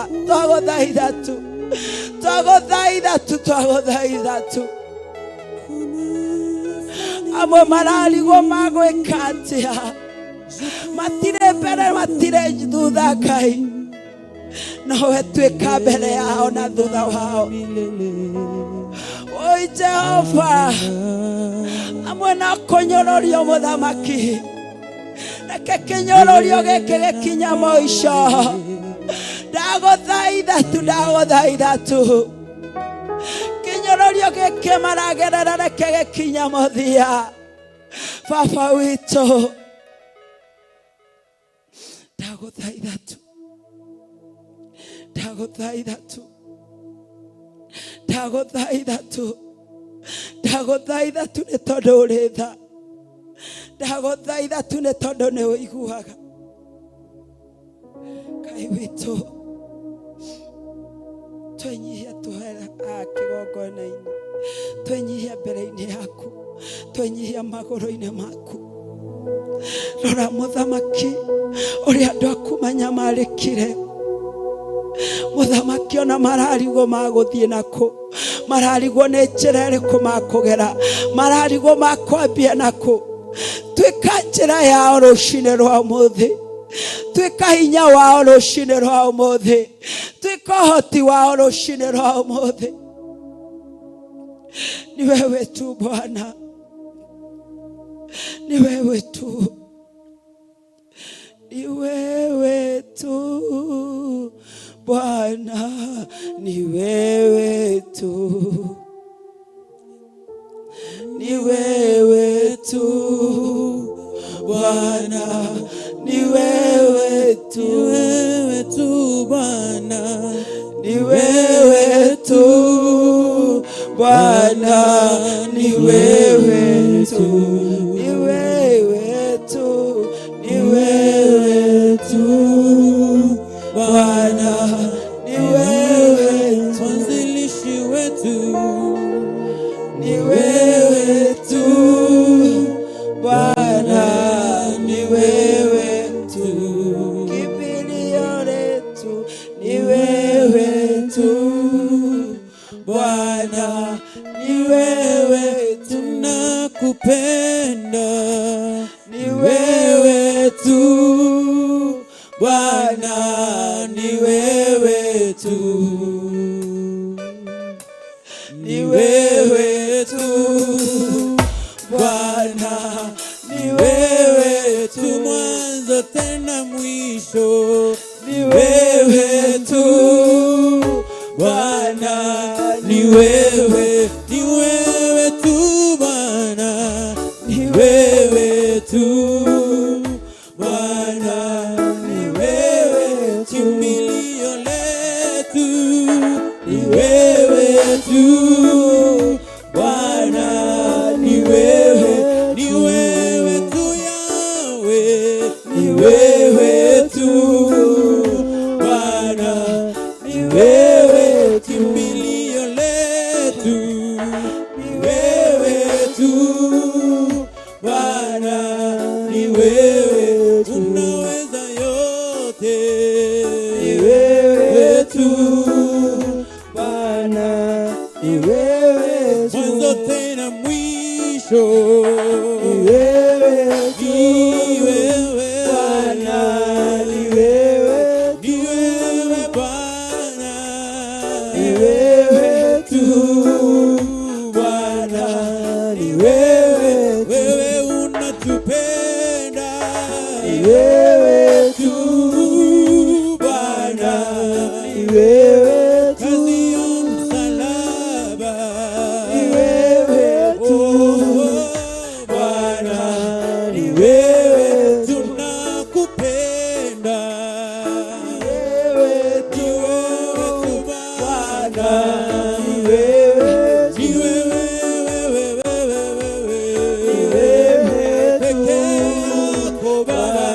tu amwe mararigwo magwĩka atĩa, matirĩ mbere matirĩ thutha Ngai, nowe tuĩka mbere yao na thutha wao. Oi Jehova, amwe na kũnyũrũrio mũthamaki, reke kĩnyũrũrio gĩkĩ gĩkinya mũico. Ndagũthaitha tu kĩnyũrũrio gĩkĩ maragerera reke gĩkinya mũthia. Baba witũ, ndagũthaitha tu, ndagũthaitha tu, ndagũthaitha tu, ndagũthaitha tu nĩ tondũ ũrĩ tha, ndagũthaitha tu nĩ tondũ nĩ ũiguaga. Ngai witũ, twenyihia twehera kĩgongona-inĩ, twenyihia mbere-inĩ yaku, twenyihia magũrũ-inĩ maku. Rora mũthamaki ũrĩa andũ aku manyamarĩkire, mũthamaki ona mararigwo magũthiĩ nakũ, mararigwo nĩ njĩra ĩrĩkũ makũgera, mararigwo makwambia nakũ. Tuĩka njĩra yao rũcinĩ rwa ũmũthĩ, tuĩka hinya wao rũcinĩ rwa ũmũthĩ, tuĩka ũhoti wao rũcinĩ rwa ũmũthĩ. Ni wewe tu Bwana, ni wewe tu, ni wewe tu Bwana, ni wewe tu, ni wewe tu Bwana, ni wewe tu, ni wewe tu Bwana, ni wewe tu Bwana, ni wewe tu, ni wewe tu, ni wewe tu Bwana, ni wewe tu, mwanzilishi wetu, ni wewe tu Bwana, ni wewe tu, kimbilio letu, ni wewe tu Bwana, ni wewe tu, nakupenda, ni wewe tu Bwana, ni wewe tu, ni wewe tu Bwana, ni wewe tu, mwanzo tena mwisho, ni wewe tu Bwana, ni wewe, ni wewe tu Bwana, ni wewe tu Bwana, ni wewe tu, kimbilio letu, ni wewe tu Bwana, ni wewe, ni wewe tu Yahweh, ni wewe tu Bwana, ni wewe, kimbilio letu, ni wewe tu Bwana, ni wewe, unaweza yote, ni wewe tu Bwana, ni wewe tu, mwanzo tena mwisho, ni wewe tu, ni wewe Bwana, ni wewe, ni wewe Bwana, ni wewe tu Bwana, ni wewe, wewe unatupenda, ni wewe tu Bwana, ni wewe tu, kazi ya msalaba, ni wewe tu Bwana, ni wewe, tunakupenda, ni wewe tu Bwana, ni wewe, ni wewe, wewe peke yako Baba,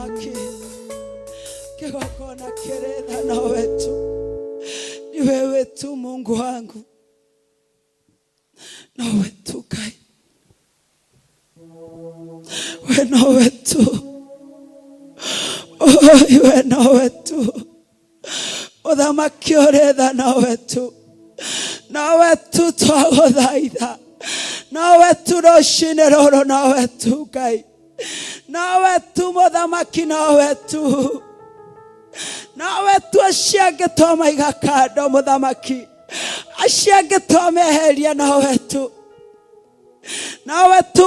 muthamaki kigokona kiretha na wetu ni wewe tu Mungu wangu na wetu Ngai we no wetu we no wetu muthamaki uretha na wetu twaguthaitha na wetu rucini ruru na wetu Ngai na wetu muthamaki na wetu aciangĩtwo maiga kando muthamaki aciangĩtwo meheria na wetu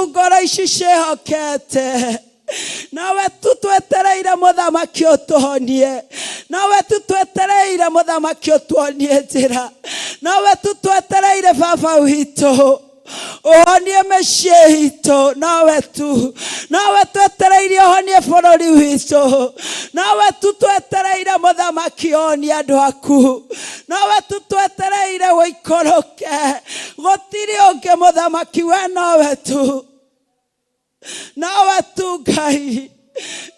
ngoro ici ciĩhokete na wetu twetereire muthamaki ũtũhonie na wetu twetereire muthamaki ũtuonie njĩra na wetu twetereire baba witũ uhonie mĩciĩ itũ na wetu twetereire uhonie bũrũri witũ na wetu twetereire muthamaki onie andũ aku na wetu twetereire wĩikũrũke gũtirĩ ũngĩ muthamaki we no wetu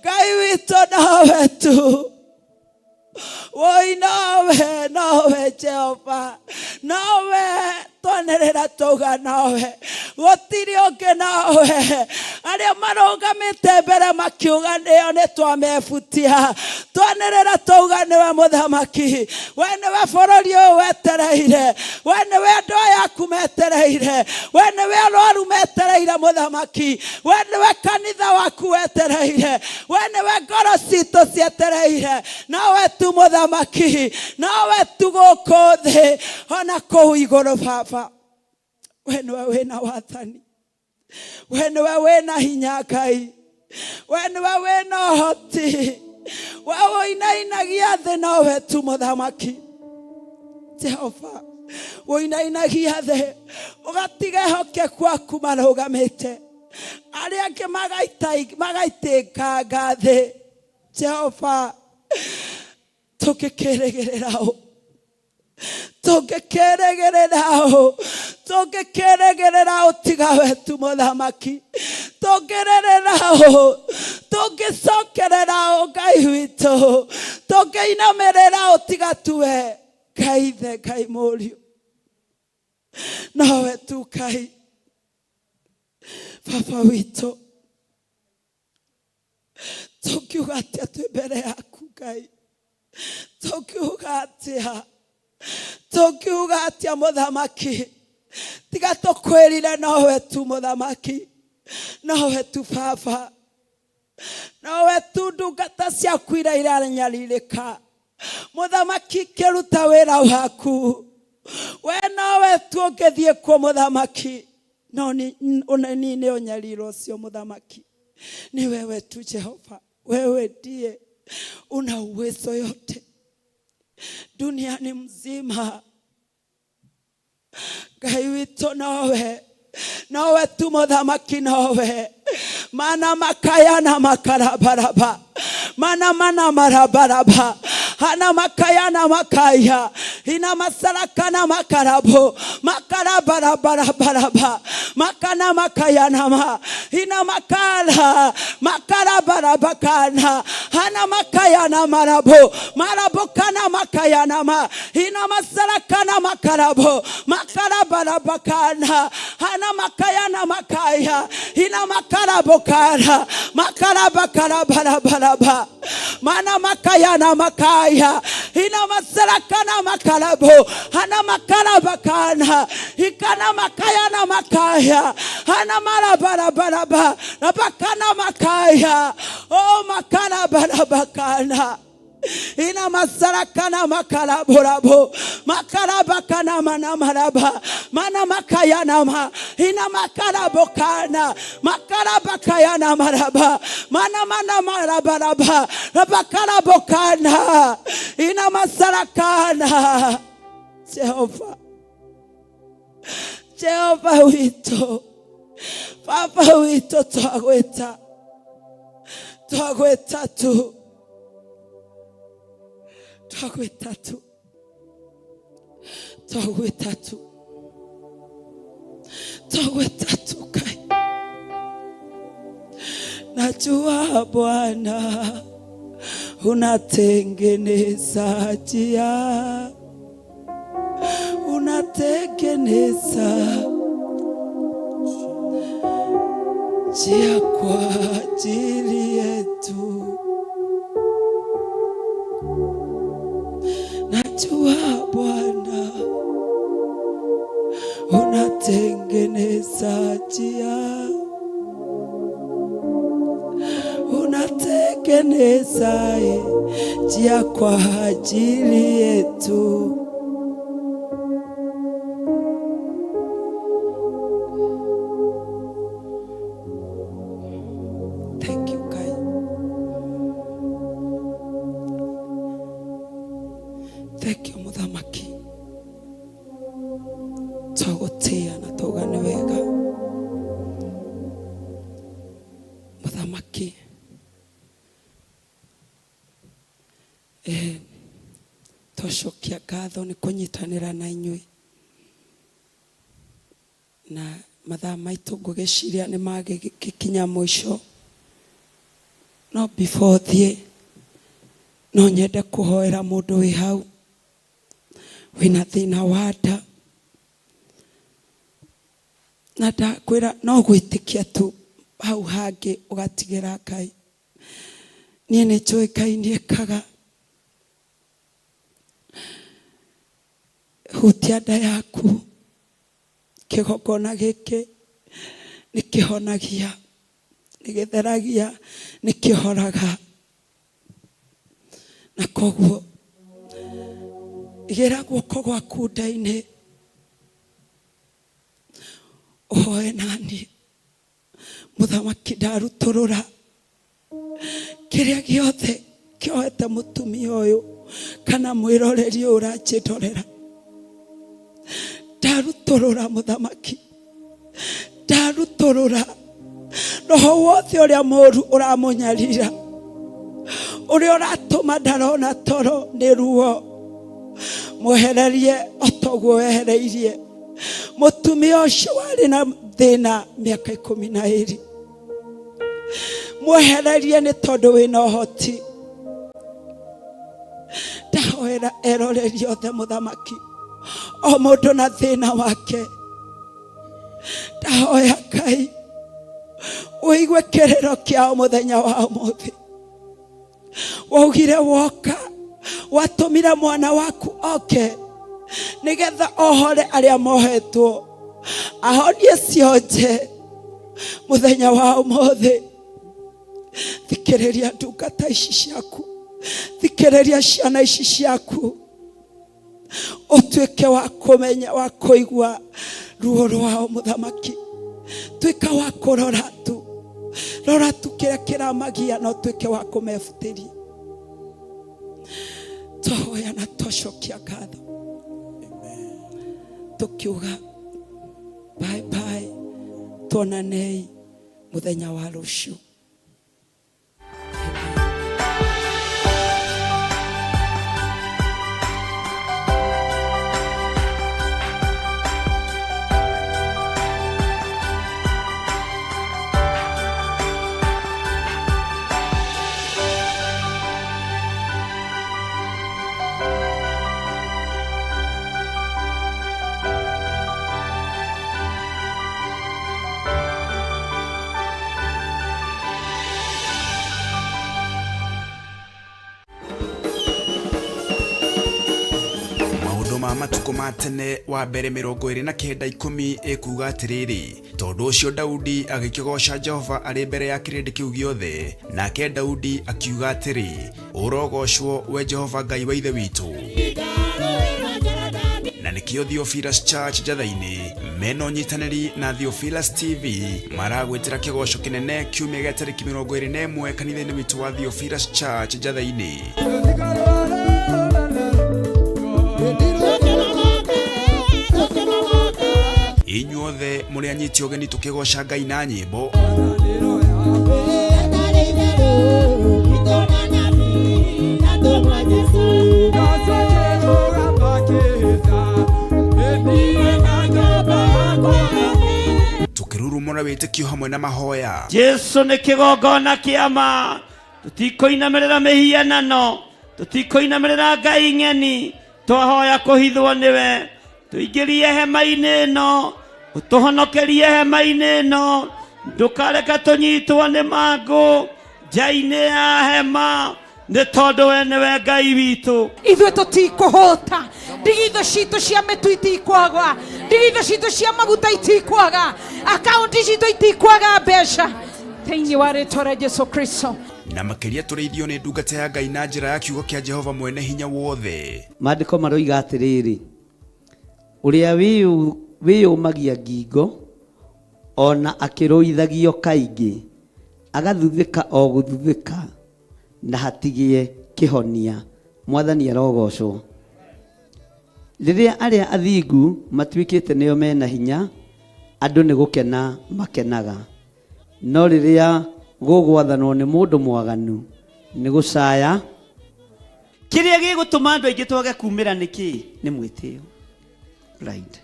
Ngai witũ na wetu woi nawe Jehova nawe twanerera tuga nawe gũtirĩ ũngĩ nawe arĩa marũgamĩte mbere makiuga nĩo nĩtwamebutia twanerera tuga nĩwe muthamaki we nĩwe bũrũri ũyũ wetereire we nĩwe andũ aya aku metereire we nĩwe arwaru metereire muthamaki we nĩwe kanitha waku wetereire we nĩwe ngoro citũ cietereire nawe tu muthamaki nawe tu gũkũ thĩ ona kũu igũrũ baba we nĩwe wĩna wathani we nĩwe wĩna hinya Ngai we nĩwe wĩna ũhoti we ũinainagia thĩ nawe tu muthamaki Jehova ũinainagia thĩ ũgatiga ehokeku aku marũgamĩte arĩa angĩ magaitĩkanga thĩ Jehova tũngĩkĩrĩgĩrĩra tiga wetu muthamaki tũngĩcokerera Ngai witũ tũngĩinamĩrĩra tiga tuwe Ngai ithe Ngai mũriũ nawe tu Ngai baba witũ tũkiuga atĩa twĩ mbere yaku Ngai tũkiuga atĩa muthamaki tiga tũkwĩrire nowe tu muthamaki nowe tu baba nowe tu ndungata ciaku iria iranyarirĩka muthamaki kĩruta wĩra waku we nowe tu ũngĩthiĩ kuo muthamaki no ni ũnyarirwo ũcio muthamaki ni wewe tu Jehova wewe ndiye una uwezo yote duniani mzima Ngai witũ nawe tu muthamaki nawe mana makaya na makarabaraba mana marabaraba hana makaya na makaya ina masaraka na makarabo makarabarabaraba makana makaya na ina makala makarabarabakana hana makaya na marabo kana makaya na ina masaraka na makarabo makarabarabakana hana makaya na makaya ina makarabokana makarabakarabaraba mana makaya na makaya ina masaraka na makarabo hana makarabakana ikana makaya na makaya hana marabarabaraba rabakana makaya oh makarabarabakana ina masarakana makaraborabo makarabakana mana maraba mana makayana ma ina makarabokana makarabakayana maraba mana marabaraba rabakarabokana ina masarakana Jehova wito Papa wito twagweta tu Kai najua Bwana unatengeneza njia, unatengeneza njia kwa ajili yetu. Najua Bwana unatengeneza njia, unatengeneza njia kwa ajili yetu. Thank you, Kai. Thank you, Muthamaki. Twagutia na tugane wega. Muthamaki. Twacokia ngatho nĩ kũnyitanĩra na inyuĩ. Na mathaa maitũ ngũgĩciria nĩ magĩkinya mũico. No before thiĩ, no nyende kũhoera mũndũ wĩ hau wĩna thĩna wa nda. Na ndakwĩra no gwĩtĩkia tu hau hangĩ ũgatigĩra Ngai. Niĩ nĩ njũĩ Ngai nĩekaga. Hutia nda yaku. Kĩgongona gĩkĩ nĩ kĩhonagia, nĩ gĩtheragia, nĩ kĩhoraga. Na koguo igĩra guoko gwaku nda-inĩ ũhoe nani. Muthamaki ndarutũrũra kĩrĩa gĩothe kĩohete mũtumia ũyũ kana mwĩroreri ũyũ ũranjĩrorera. Ndarutũrũra Muthamaki, ndarutũrũra roho wothe ũrĩa mũũru ũramũnyarira, ũrĩa ũratũma ndarona toro nĩ ruo. Mwehererie otoguo wehereirie mũtumia ũcio warĩ na thĩna mĩaka 12. Mwehererie nĩ tondũ wĩna ũhoti. Ndahoera eroreri othe Muthamaki, o mũndũ na thĩna wake. Ndahoya Ngai ũigue kĩrĩro kĩao mũthenya wa ũmũthĩ. Waugire woka, watũmire mwana waku oke nĩgetha ohore arĩa mohetwo, ahonie cionje mũthenya wa ũmũthĩ. Thikĩrĩria ndungata ici ciaku, thikĩrĩria ciana ici ciaku, ũtuĩke wa kũmenya, wa kũigua ruo rwao Muthamaki. Tuĩka wa kũrora tu, rora tu kĩrĩa kĩramagia, no tuĩke wa kũmebutĩria. Twahoya na twacokia ngatho, tukiuga bye bye, tuonanei mũthenya wa rũciũ. Matuko matene wa mbere 29:10 ekuga atiriri, tondu ucio Daudi agikigosha Jehova ari mbere ya kirindi kiu giothe, nake Daudi akiuga atiri, urogoshwo we Jehova Ngai wa ithe witu. Na nikio Theophilus Church Jathaini meno nyitaneri na Theophilus TV maragwetera kigosho kinene kiumia gya tariki 21 kanitha-ini witu wa Theophilus Church Jathaini. Inyuothe muri anyiti ogeni tukigosha Ngai na nyimbo. na wĩtĩkio hamwe na mahoya. Jesu nĩ kĩgongona kĩama, tũtikoinamerera mĩhianano, tũtikoinamerera ngai ng'eni, twahoya kũhithwo nĩwe. Tũingĩrie hema-inĩ ĩno, ũtũhonokerie hema-inĩ ĩno, ndũkareka tũnyitwo nĩ mangũ nja-inĩ ya hema, nĩ tondũ we nĩwe Ngai witũ. Ithuĩ tũtikũhũta, ndigitho citũ cia mĩtu itikwaga, ndigitho citũ cia maguta itikwaga, akaunti citũ itikwaga mbeca thĩinĩ wa rĩĩtwa rĩa Jesũ Kristo. Na makĩria tũrĩithio nĩ ndungata ya Ngai na njĩra ya kiugo kĩa Jehova mwene hinya wothe. Maandĩko maroiga atĩrĩrĩ, ũrĩa wĩyũmagia ngingo ona akĩrũithagio kaingĩ agathuthĩka o gũthuthĩka na hatigie kĩhonia. Mwathani arogocwo. Rĩrĩa arĩa athingu matuĩkĩte nĩo mena hinya, andũ nĩ gũkena makenaga, no rĩrĩa gũgwathanwo nĩ mũndũ mwaganu nĩ gũcaya. Kĩrĩa gĩgũtũma andũ aingĩ twage kumĩra nĩ kĩĩ? Nĩ mwĩtĩo. Pride.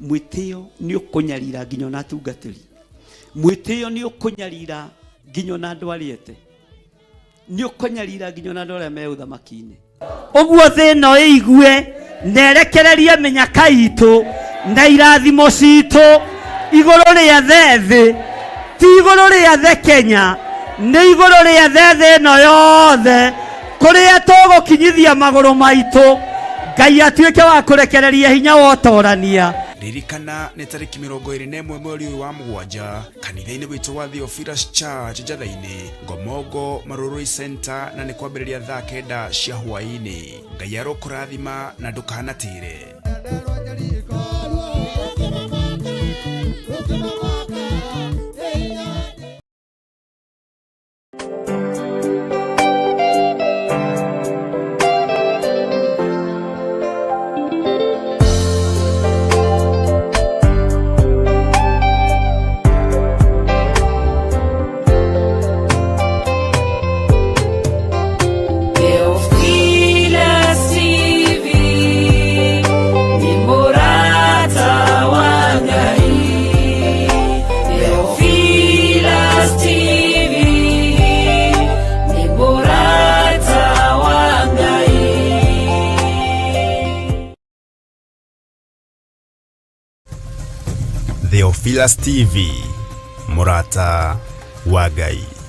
Mwĩtĩo nĩ ũkũnyarira nginya na atungatĩri. Mwĩtĩo nĩ ũkũnyarira nginya na andũ arĩete. Nĩ ũkũnyarira nginya na andũ arĩa me ũthamaki-inĩ. Ũguo thĩno ĩigue na erekererie mĩnyaka itũ na irathimo citũ igũrũ rĩa thĩ, ti igũrũ rĩa thĩ Kenya, nĩ igũrũ rĩa thĩ ĩno yothe kũrĩa tũgũkinyithia magũrũ maitũ. Ngai atuĩke wa kũrekereria hinya wa ũtorania. Ririkana nĩ tarĩki 21 mweri wa mũgwanja kanitha-inĩ witũ wa Theophilus Church Njatha-inĩ, Ngomongo Marũrũi Center, na nĩ kwambĩrĩria thaa 9 cia hwaĩ-inĩ. Ngai arokũrathima na ndũkanatĩre. Theophilus TV, Mũrata wa Ngai.